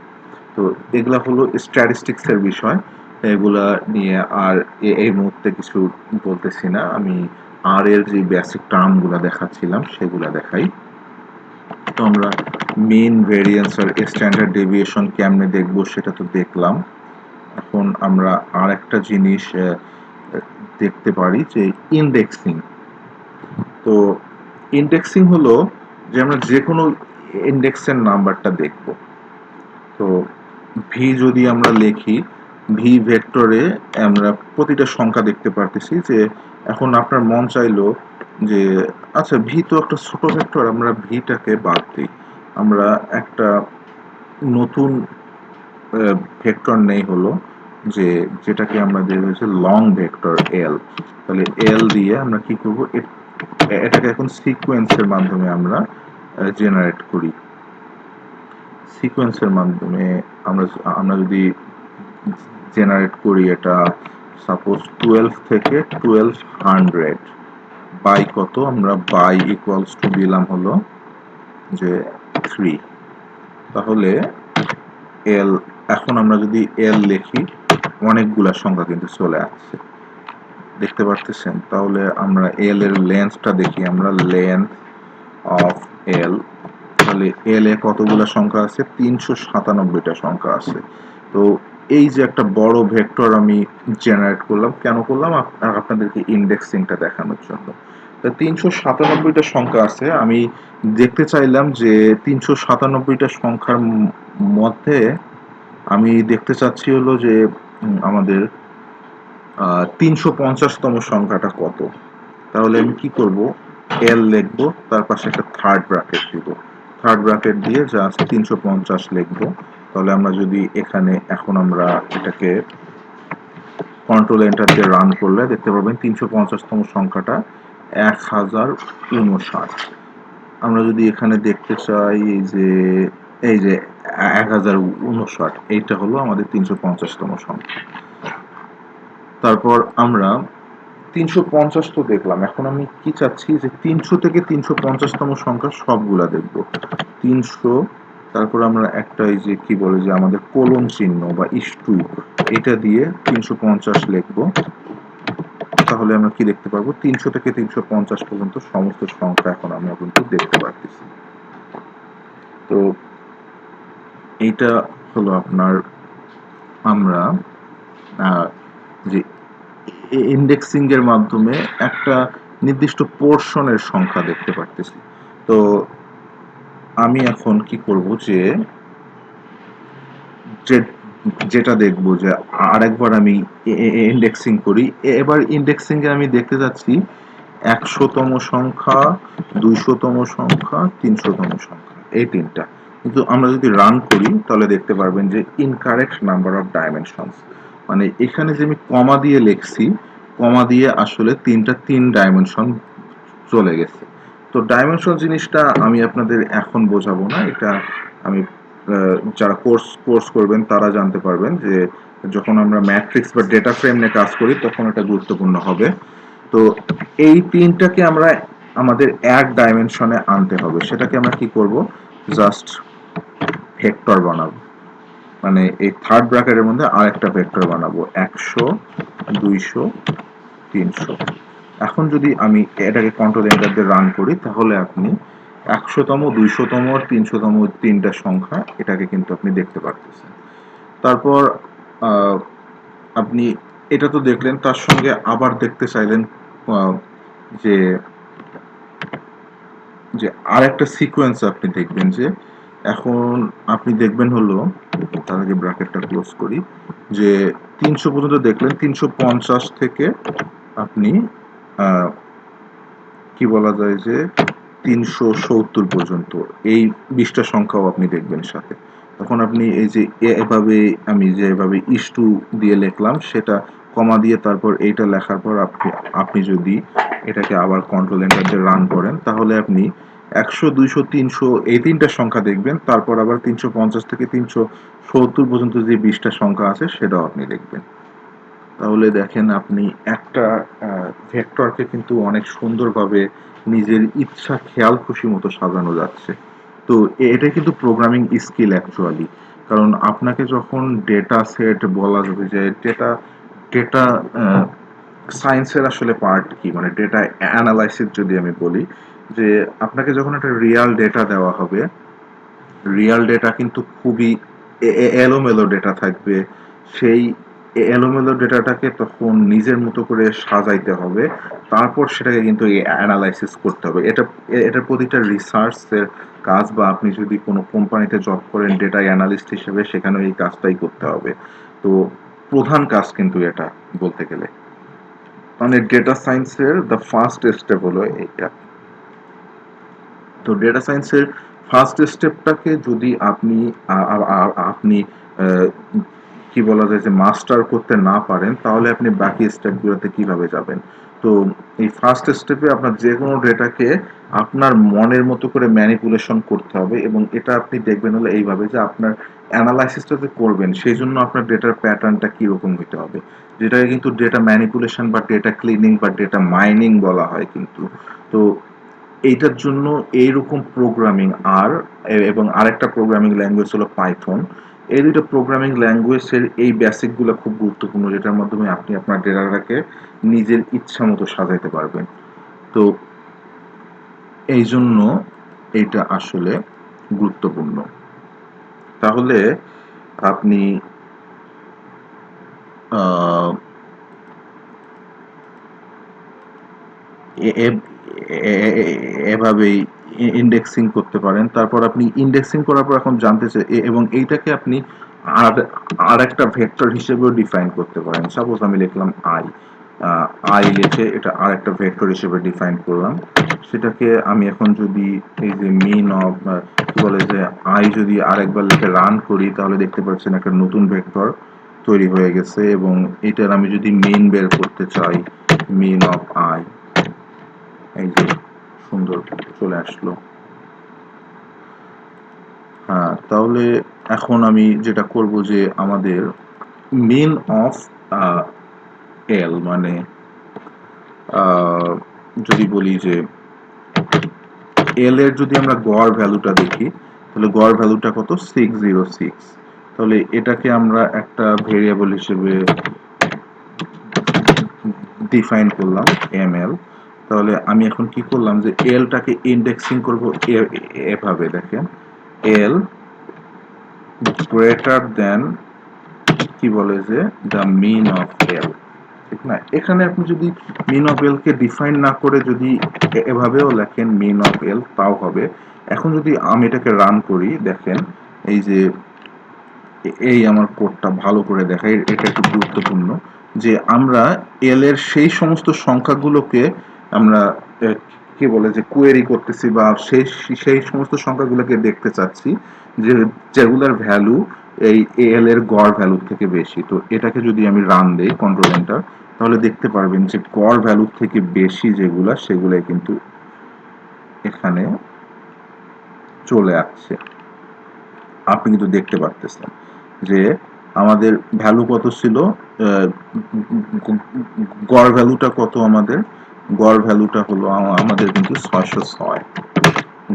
তো এগুলা হলো স্ট্যাটিস্টিক্স এর বিষয়। এগুলা নিয়ে আর এই মুহূর্তে কিছু বলতেছি না, আমি আর এর যে বেসিক টার্মগুলা দেখাচ্ছিলাম সেগুলা দেখাই। তো আমরা মেইন ভেরিয়েন্স আর স্ট্যান্ডার্ড ডেভিয়েশন কেমনে দেখবো সেটা তো দেখলাম। এখন আমরা আর একটা জিনিস দেখতে পারি, যে ইন্ডেক্সিং। তো ইন্ডেক্সিং হলো যে আমরা যে কোনো ইন্ডেক্সের নাম্বারটা দেখব। তো ভি যদি আমরা লিখি, ভি ভেক্টরে আমরা প্রতিটা সংখ্যা দেখতে পারতেছি। যে এখন আপনার মন চাইলো যে আচ্ছা ভি তো একটা ছোট ভেক্টর, আমরা ভিটাকে বাদ দিই, আমরা একটা নতুন ভেক্টর নেই, হলো যে যেটাকে আমরা দিয়ে হয়েছে লং ভেক্টর এল। তাহলে এল দিয়ে আমরা কি করব, এটাকে এখন সিকোয়েন্সের মাধ্যমে আমরা জেনারেট করি। সিকোয়েন্সের মাধ্যমে আমরা আমরা যদি জেনারেট করি, এটা সাপোজ 12 থেকে 1200 বাই কত, আমরা বাই ইকুয়ালস টু দিলাম হলো যে 3। তাহলে এল, এখন আমরা যদি এল লিখি অনেকগুলা সংখ্যা কিন্তু চলে আসছে, দেখতে পারতেছেন। তাহলে আমরা এল এর লেন্থটা দেখি, আমরা লেন্থ অফ এল, তাহলে এল এ কতগুলা সংখ্যা আছে, 397টা সংখ্যা আছে। তো এই যে একটা বড় ভেক্টর আমি জেনারেট করলাম, কেন করলাম, আপনাদেরকে ইন্ডেক্সিংটা দেখানোর জন্য। 397টা সংখ্যা আছে, আমি দেখতে চাইলাম যে 397টা সংখ্যার মধ্যে আমি দেখতে চাচ্ছি হলো যে আমাদের 350তম সংখ্যাটা কত। তাহলে আমি কি করব, এল লিখবো, তার পাশে একটা থার্ড ব্র্যাকেট দিব, থার্ড ব্র্যাকেট দিয়ে জাস্ট 350 লিখবো। তাহলে আমরা যদি এখানে এখন আমরা এটাকে কন্ট্রোল এন্টার দিয়ে রান করলে দেখতে পাবেন 350তম সংখ্যাটা 1059। আমরা যদি এখানে দেখতে চাই এই যে 1059, এইটা হলো আমাদের 350তম সংখ্যা। তারপর আমরা 350 তো দেখলাম, এখন আমি কি চাচ্ছি যে 300 থেকে 350তম সংখ্যা সবগুলা দেখব। 300, তারপর আমরা একটা এই যে কি বলে যে আমাদের কোলন চিহ্ন বা ইস্টু, এটা দিয়ে 350 লিখব। তাহলে আমরা কি দেখতে পারবো, 300 থেকে 350 পর্যন্ত সমস্ত সংখ্যা এখন আমরা কিন্তু দেখতে পারতেছি। তো এইটা হলো আপনার আমরা যে ইন্ডেক্সিং এর মাধ্যমে একটা নির্দিষ্ট পোর্শনের সংখ্যা দেখতে পারতেছি। তো আমি এখন কি করব, যে যেটা দেখব যে আরেকবার আমি ইন্ডেক্সিং করি। এবার ইন্ডেক্সিং এ আমি দেখতে যাচ্ছি 100তম সংখ্যা, 200তম সংখ্যা, 300তম সংখ্যা, এই তিনটা। কিন্তু আমরা যদি রান করি তাহলে দেখতে পারবেন যে ইনকারেক্ট নাম্বার অফ ডাইমেনশনস, মানে এখানে যে আমি কমা দিয়ে লিখছি, কমা দিয়ে আসলে তিন ডাইমেনশন চলে গেছে। তো ডাইমেনশন জিনিসটা আমি আপনাদের এখন বোঝাবো না, এটা আমি যারা কোর্স করবেন তারা জানতে পারবেন, যে যখন আমরা ম্যাট্রিক্স বা ডেটা ফ্রেম নিয়ে কাজ করি তখন এটা গুরুত্বপূর্ণ হবে। তো এই তিনটাকে আমরা আমাদের এক ডাইমেনশনে আনতে হবে, সেটাকে আমরা কি করব, জাস্ট ভেক্টর বানাবো। মানে এই থার্ড ব্র্যাকেটের মধ্যে আরেকটা ভেক্টর বানাবো, 100, 200, 300। এখন যদি আমি এটাকে কন্ট্রোল এন্টার দিয়ে রান করি তাহলে আপনি 100তম, 200তম আর 300তম তিনটা সংখ্যা এটাকে কিন্তু আপনি দেখতে পারতেছেন। তারপর আহ, আপনি এটা তো দেখলেন, তার সঙ্গে আবার দেখতে চাইলেন আহ, যে যে আরেকটা সিকোয়েন্স আপনি দেখবেন, যে এখন আপনি দেখবেন হলো, তার আগে ব্র্যাকেটটা ক্লোজ করি, যে 300 পর্যন্ত দেখলেন, 350 থেকে আপনি আহ, কি বলা যায় যে 370 পর্যন্ত এই 20টা সংখ্যাও আপনি দেখবেন সাথে। তখন আপনি এই যে এভাবে, আমি যে এভাবে ইস্টু দিয়ে লিখলাম, সেটা কমা দিয়ে তারপর এইটা লেখার পর আপনি আপনি যদি এটাকে আবার কন্ট্রোল এন্টার দিয়ে রান করেন, তাহলে আপনি 100, 200, 300 এই 3টা সংখ্যা দেখবেন, তারপর আবার 350 থেকে 370 পর্যন্ত যে 20টা সংখ্যা আছে সেটাও আপনি দেখবেন। তাহলে দেখেন, আপনি একটা ভেক্টরকে কিন্তু অনেক সুন্দরভাবে নিজের ইচ্ছা খেয়াল খুশি মতো সাজানো যাচ্ছে। তো এটা কিন্তু প্রোগ্রামিং স্কিল অ্যাকচুয়ালি। কারণ আপনাকে যখন ডেটা সেট বলা যাবে, যে ডেটা ডেটা সায়েন্সের আসলে পার্ট কি, মানে ডেটা অ্যানালাইসিস যদি আমি বলি, যে আপনাকে যখন একটা রিয়াল ডেটা দেওয়া হবে, রিয়াল ডেটা কিন্তু খুবই এলোমেলো ডেটা থাকবে। সেই এলোমেলো ডেটাটাকে তখন নিজের মতো করে সাজাইতে হবে, তারপর সেটাকে কিন্তু অ্যানালাইসিস করতে হবে। এটার প্রতিটা রিসার্চের কাজ, বা আপনি যদি কোনো কোম্পানিতে জব করেন ডেটা অ্যানালিস্ট হিসেবে, সেখানেও এই কাজটাই করতে হবে। তো প্রধান কাজ কিন্তু এটা, বলতে গেলে মানে ডেটা সায়েন্সের দ্য ফার্স্ট স্টেপ হলো এইটা। তো ডেটা সায়েন্সের ফার্স্ট স্টেপটাকে যদি আপনি আপনি আহ, কি বলা যায় যে মাস্টার করতে না পারেন, তাহলে আপনি বাকি স্টেপগুলোতে কিভাবে যাবেন? তো এই ফার্স্ট স্টেপে আপনার যে কোনো ডেটাকে আপনার মনের মতো করে ম্যানিপুলেশন করতে হবে, এবং এটা আপনি দেখবেন হলো এইভাবে, যে আপনার অ্যানালাইসিসটা যে করবেন সেই জন্য আপনার ডেটার প্যাটার্নটা কিরকম হতে হবে, যেটাকে কিন্তু ডেটা ম্যানিপুলেশন বা ডেটা ক্লিনিং বা ডেটা মাইনিং বলা হয় কিন্তু। তো এইটার জন্য এইরকম প্রোগ্রামিং এবং আরেকটা প্রোগ্রামিং ল্যাঙ্গুয়েজ হলো পাইথন। এই দুটো প্রোগ্রামিং ল্যাঙ্গুয়েজের এই বেসিকগুলো খুব গুরুত্বপূর্ণ, যেটার মাধ্যমে আপনি আপনার ডেটাটাকে নিজের ইচ্ছা মতো সাজাইতে পারবেন। তো এই জন্য এইটা আসলে গুরুত্বপূর্ণ। তাহলে আপনি আহ, এ- এ- এভাবেই ইন্ডেক্সিং করতে পারেন। তারপর আপনি ইন্ডেক্সিং করার পর এখন জানতে চাই, এবং এইটাকে আপনি আর আর একটা ভেক্টর হিসেবেও ডিফাইন করতে পারেন। সাপোজ আমি লিখলাম আই, আই লিখে এটা আর একটা ভেক্টর হিসেবে ডিফাইন করলাম। সেটাকে আমি এখন যদি এই যে মিন অফ কি বলে যে আই যদি আরেকবার লিখে রান করি, তাহলে দেখতে পাচ্ছেন একটা নতুন ভেক্টর তৈরি হয়ে গেছে, এবং এটার আমি যদি মিন বের করতে চাই, মিন অফ আই, এই যে সুন্দর চলে আসলো। হ্যাঁ, তাহলে এখন আমি যেটা করব, যে আমাদের মিন অফ এল, মানে আহ, যদি বলি যে এল এর যদি আমরা গড় ভ্যালুটা দেখি, তাহলে গড় ভ্যালুটা কত, 606। তাহলে এটাকে আমরা একটা ভেরিয়েবল হিসেবে ডিফাইন করলাম, এম এল। তাহলে আমি এখন কি করলাম, যে এলটাকে ইন্ডেক্সিং করব এভাবে, দেখেন, এল গ্রেটার দেন কি বলে যে দ্য মিন অফ এল, ঠিক না? এখানে আপনি যদি মিন অফ এল কে ডিফাইন না করে যদি এভাবেও লেখেন মিন অফ এল, তাও হবে। এখন যদি আমি এটাকে রান করি, দেখেন এই যে এই আমার কোডটা ভালো করে দেখাই, এটা একটু গুরুত্বপূর্ণ, যে আমরা এল এর সেই সমস্ত সংখ্যাগুলোকে আমরা কি বলে যে কোয়েরি করতেছি, বা সেই সেই সমস্ত সংখ্যাগুলোকে দেখতে চাচ্ছি যে যেগুলোর ভ্যালু এই এল এর গড় ভ্যালু থেকে বেশি। তো এটাকে যদি আমি রান দেই কন্ট্রোল এন্টার, তাহলে দেখতে পারবেন যে গড় ভ্যালু থেকে বেশি যেগুলা, সেগুলাই কিন্তু এখানে চলে আসছে। আপনি কিন্তু দেখতে পারতেছেন যে আমাদের ভ্যালু কত ছিল, গড় ভ্যালুটা কত আমাদের, গড় ভ্যালুটা হলো আমাদের কিন্তু 606,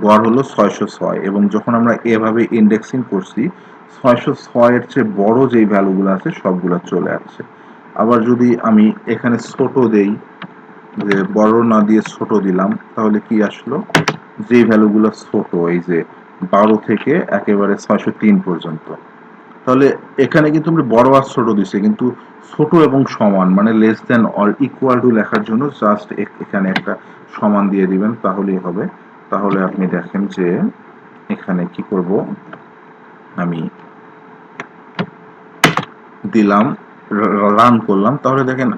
গড় হলো 606। এবং যখন আমরা এভাবে ইন্ডেক্সিং করছি, 606 এর চেয়ে বড় যেই ভ্যালুগুলো আছে সবগুলো চলে আসছে। আবার যদি আমি এখানে ছোট দেই, যে বড় না দিয়ে ছোট দিলাম, তাহলে কি আসলো, যে ভ্যালুগুলো ছোট, এই যে 12 থেকে একেবারে 603 পর্যন্ত, তাহলে এখানে কিন্তু আমরা বড় আর ছোট দিছে, কিন্তু ছোট এবং সমান মানে less than or equal to লেখার জন্য জাস্ট এখানে একটা সমান দিয়ে দিবেন, তাহলেই হবে। তাহলে আপনি দেখেন যে এখানে কি করব, আমি দিলাম, রান করলাম, তাহলে দেখেন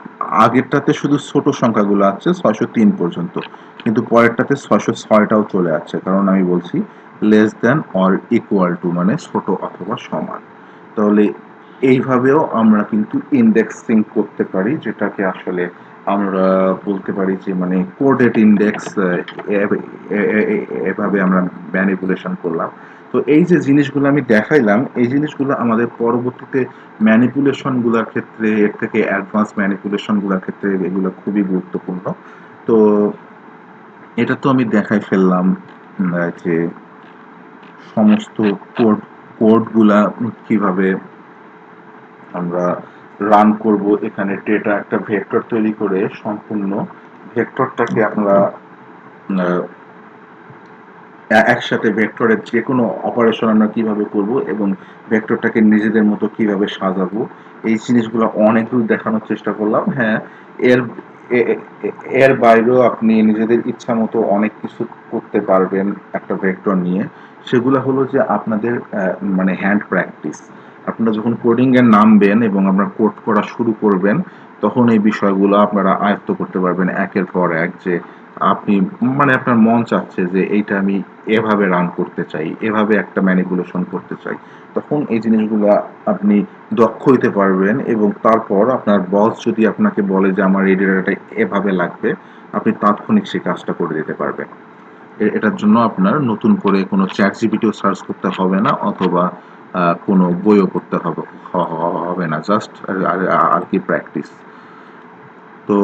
আগেরটাতে শুধু ছোট সংখ্যাগুলো আছে 603 পর্যন্ত, কিন্তু পরেরটাতে 606টাও চলে আসছে, কারণ আমি বলছি less than or equal to মানে ছোট অথবা সমান। তাহলে এইভাবেও আমরা কিন্তু ইন্ডেক্সিং করতে পারি, যেটাকে আসলে আমরা বলতে পারি যে মানে কোডেড ইন্ডেক্স, এভাবে আমরা ম্যানিপুলেশন করলাম। তো এই যে জিনিসগুলো আমি দেখাইলাম, এই জিনিসগুলো আমাদের পরবর্তীতে ম্যানিপুলেশন গুলার ক্ষেত্রে, এর থেকে অ্যাডভান্স ম্যানিপুলেশন গুলার ক্ষেত্রে এগুলো খুবই গুরুত্বপূর্ণ। তো এটা তো আমি দেখাই ফেললাম যে সমস্ত কোডগুলা কিভাবে আমরা রান করব। এখানে ডেটা একটা ভেক্টর তৈরি করে সম্পূর্ণ ভেক্টরটাকে আমরা আহ, একসাথে ভেক্টরের যে কোনো অপারেশন আমরা কিভাবে করব এবং ভেক্টরটাকে নিজেদের মতো কিভাবে সাজাবো, এই জিনিসগুলো অনেক দূর দেখানোর চেষ্টা করলাম। হ্যাঁ, এর এর বাইরেও আপনি নিজেদের ইচ্ছা মতো অনেক কিছু করতে পারবেন একটা ভেক্টর নিয়ে। সেগুলো হলো যে আপনাদের মানে হ্যান্ড প্র্যাকটিস। আপনারা যখন কোডিং এর নামবেন এবং আপনারা কোড করা শুরু করবেন, তখন এই বিষয়গুলো আপনারা আয়ত্ত করতে পারবেন একের পর এক, যে আপনি মানে আপনার মন চাচ্ছে যে এইটা আমি এভাবে রান করতে চাই, এভাবে একটা ম্যানিপুলেশন করতে চাই, তখন এই জিনিসগুলো আপনি দক্ষ হইতে পারবেন। এবং তারপর আপনার বস যদি আপনাকে বলে যে আমার এই ডেটাটা এভাবে লাগবে, আপনি তাৎক্ষণিক সেই কাজটা করে দিতে পারবেন। এটার জন্য আপনার নতুন করে কোনো চ্যাট জিপিটিও সার্চ করতে হবে না, অথবা কোনো বইও পড়তে হবে না, জাস্ট আর কি প্র্যাকটিস। তো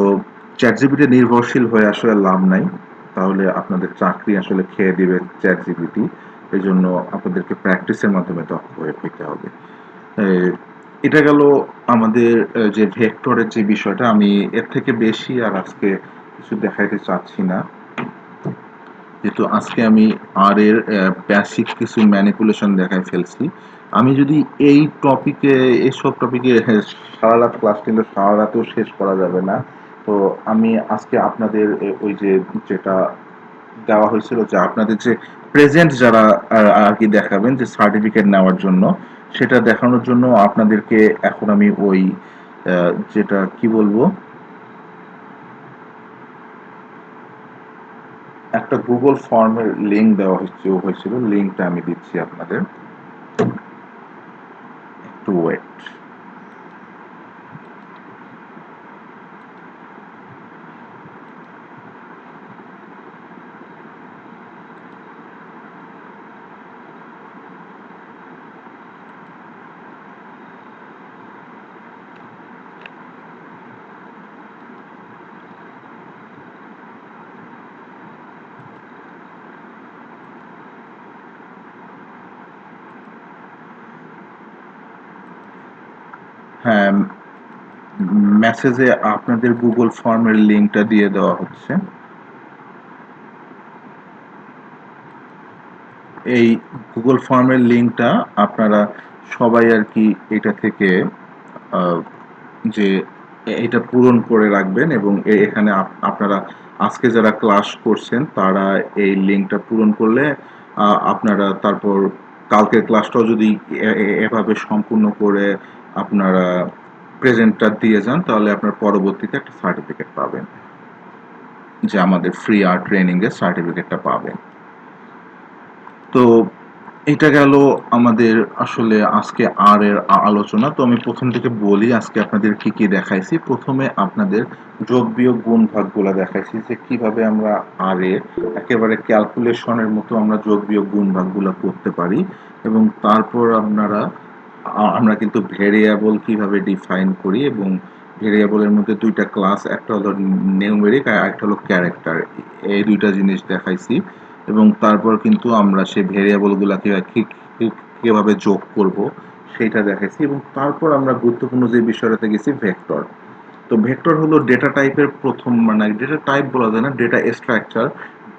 চ্যাটজিপিটি নির্ভরশীল হয়ে আসলে লাভ নাই, তাহলে আপনাদের চাকরি আসলে খেয়ে দিবে চ্যাটজিপিটি। এই জন্য আপনাদেরকে প্র্যাকটিসের মাধ্যমে দক্ষ হয়ে পেতে হবে। এটা গেল আমাদের যে ভেক্টরের যে বিষয়টা। আমি এর থেকে বেশি আর আজকে কিছু দেখাইতে চাচ্ছি না, যেহেতু আজকে আমি আর এর বেসিক কিছু ম্যানিপুলেশন দেখাই ফেলছি। আমি যদি এই টপিকে, এইসব টপিকে সারা রাত ক্লাস নিলে সারা রাতেও শেষ করা যাবে না। তো আমি আজকে আপনাদের ওই যে যেটা দেওয়া হয়েছিল, যে আপনাদের যে প্রেজেন্ট যারা আর কি দেখাবেন যে সার্টিফিকেট নেওয়ার জন্য, সেটা দেখানোর জন্য আপনাদেরকে এখন আমি ওই যেটা কি বলবো, একটা গুগল ফর্মের লিঙ্ক দেওয়া হয়েছিল, লিঙ্কটা আমি দিচ্ছি আপনাদের, একটু ওয়েট। হ্যাঁ, মেসেজে আপনাদের গুগল ফর্মের লিঙ্কটা দিয়ে দেওয়া হচ্ছে। এই গুগল ফর্মের লিঙ্কটা আপনারা সবাই আর কি এটা থেকে আহ, যে এটা পূরণ করে রাখবেন, এবং এখানে আপনারা আজকে যারা ক্লাস করছেন তারা এই লিঙ্কটা পূরণ করলে আপনারা তারপর কালকের ক্লাসটাও যদি এভাবে সম্পূর্ণ করে আপনারা প্রেজেন্টটা দিয়ে যান, তাহলে আপনার পরবর্তীতে একটা সার্টিফিকেট পাবেন, যে আমাদের ফ্রি আর্ট ট্রেনিং এর সার্টিফিকেটটা পাবেন। তো এটা গেল আমাদের আসলে আজকে আর এর আলোচনা। তো আমি প্রথম থেকে বলি আজকে আপনাদের কি কি দেখাইছি। প্রথমে আপনাদের যোগ বিয়োগ গুণ ভাগগুলা দেখাইছি, যে কিভাবে আমরা আর এর একেবারে ক্যালকুলেশনের মতো আমরা যোগ বিয়োগ গুণ ভাগগুলা করতে পারি। এবং তারপর আমরা কিন্তু ভেরিয়েবল কিভাবে ডিফাইন করি, এবং ভেরিয়েবলের মধ্যে দুইটা ক্লাস, একটা হলো নিউমেরিক আর একটা হলো ক্যারেক্টার, এই দুইটা জিনিস দেখাইছি। এবং তারপর কিন্তু আমরা সেই ভেরিয়েবল গুলাকে কিভাবে যোগ করব সেটা দেখাইছি। এবং তারপর আমরা গুরুত্বপূর্ণ যে বিষয়টাতে গেছি, ভেক্টর। তো ভেক্টর হলো ডেটা টাইপের প্রথম, মানে ডেটা টাইপ বলা যায় না, ডেটা স্ট্রাকচার।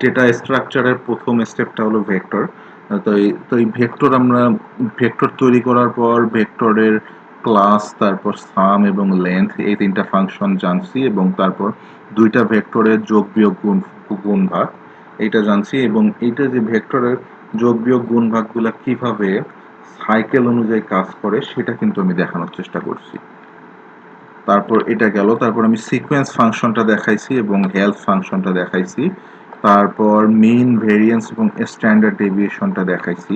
ডেটা স্ট্রাকচারের প্রথম স্টেপটা হলো ভেক্টর। তো এই ভেক্টর আমরা ভেক্টর তৈরি করার পর ভেক্টরের ক্লাস, তারপর সাম এবং লেন্থ, এই তিনটা ফাংশন জানছি, এবং তারপর দুইটা ভেক্টরের যোগ বিয়োগ গুণ ভাগ এইটা জানছি, এবং এইটা যে ভেক্টরের যোগ বিয়োগ গুণ ভাগগুলা কিভাবে সাইকেল অনুযায়ী কাজ করে সেটা কিন্তু আমি দেখানোর চেষ্টা করছি। তারপর এটা গেল, তারপর আমি সিকোয়েন্স ফাংশনটা দেখাইছি এবং হেল্প ফাংশনটা দেখাইছি। তারপর মিন, ভেরিয়েন্স এবং স্ট্যান্ডার্ড ডেভিয়েশনটা দেখাইছি।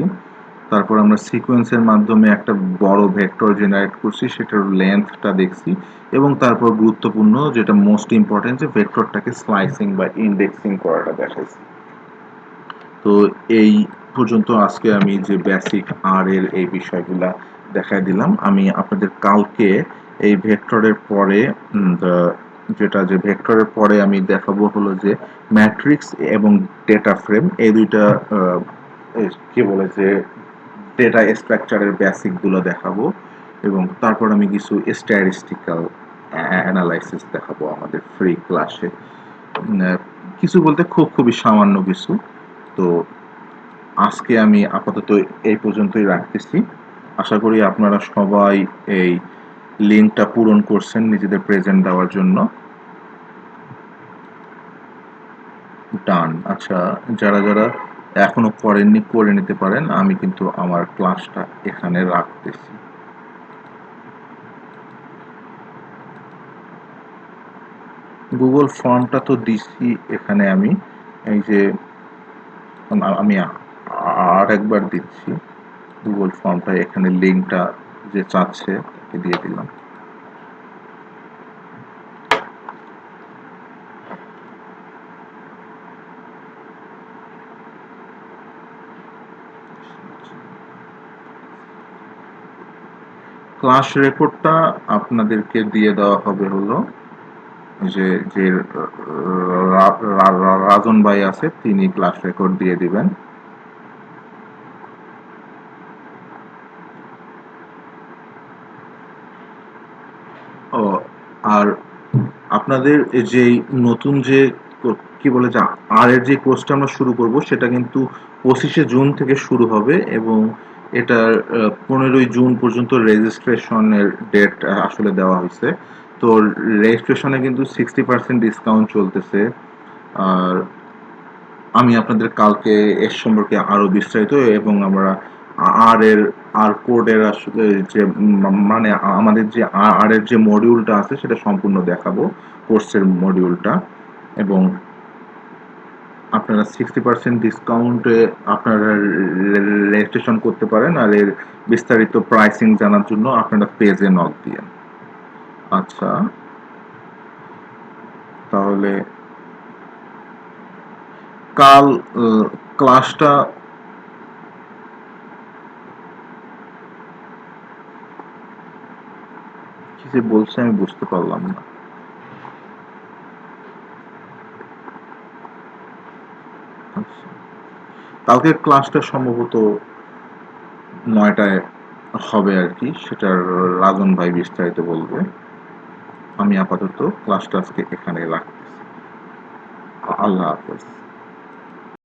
তারপর আমরা সিকোয়েন্সের মাধ্যমে একটা বড় ভেক্টর জেনারেট করছি, সেটার লেন্থটা দেখছি, এবং তারপর গুরুত্বপূর্ণ যেটা মোস্ট ইম্পর্টেন্ট, যে ভেক্টরটাকে স্লাইসিং বা ইন্ডেক্সিং করাটা দেখাইছি। তো এই পর্যন্ত আজকে আমি যে বেসিক আর এর এই বিষয়গুলা দেখাই দিলাম। আমি আপনাদের কালকে এই ভেক্টরের পরে যে ভেক্টরের পরে আমি দেখাবো হলো যে ম্যাট্রিক্স এবং ডেটা ফ্রেম, এই দুইটা কি বলে যে ডেটা স্ট্রাকচারের বেসিক গুলো দেখাবো, এবং তারপর আমি কিছু স্ট্যাটিস্টিক্যাল অ্যানালাইসিস দেখাবো আমাদের ফ্রি ক্লাসে। কিছু বলতে খুবই সামান্য কিছু। তো আজকে আমি আপাতত এই পর্যন্তই রাখতেছি। আশা করি আপনারা সবাই এই লিঙ্কটা পূরণ করছেন নিজেদের প্রেজেন্ট দেওয়ার জন্য। ডান। আচ্ছা, যারা যারা এখনো করেননি করে নিতে পারেন, আমি কিন্তু আমার ক্লাসটা এখানে রাখতেছি। গুগল ফর্মটা তো দিছি এখানে, আমি এই যে আমি আর একবার দিচ্ছি। গুগল ফর্মটা এখানে লিঙ্কটা যে চাচ্ছে তাকে দিয়ে দিলাম। ক্লাস রেকর্ডটা আপনাদেরকে দিয়ে দেওয়া হবে হলো যে যে রাজন ভাই আছে, তিনি ক্লাস রেকর্ড দিয়ে দিবেন। ও, আর আপনাদের যে নতুন যে কি বলে যে আর এর যে কোর্সটা আমরা শুরু করব, সেটা কিন্তু 25শে জুন থেকে শুরু হবে, এবং এটার 15ই জুন পর্যন্ত রেজিস্ট্রেশনের ডেট আসলে দেওয়া হয়েছে। তো রেজিস্ট্রেশনে কিন্তু 60% ডিসকাউন্ট চলতেছে। আর আমি আপনাদের কালকে এর সম্পর্কে আরো বিস্তারিত, এবং আমরা আর এর আর কোডের আসলে যে মানে আমাদের যে আর এর যে মডিউলটা আছে সেটা সম্পূর্ণ দেখাবো, কোর্সের মডিউলটা। এবং আপনারা 60% ডিসকাউন্টে আপনারা রেজিস্ট্রেশন করতে পারেন, আর এর বিস্তারিত প্রাইসিং জানার জন্য আপনারা পেজে নক দিয়েন। আচ্ছা, তাহলে কাল ক্লাসটা কি যে বলছে আমি বুঝতে পারলাম না। আচ্ছা, কালকের ক্লাসটা সম্ভবত 9টায় হবে আর কি, সেটা রাজন ভাই বিস্তারিত বলবে। আমি আপাতত ক্লাসটা আজকে এখানে রাখতেছি। আল্লাহ হাফেজ।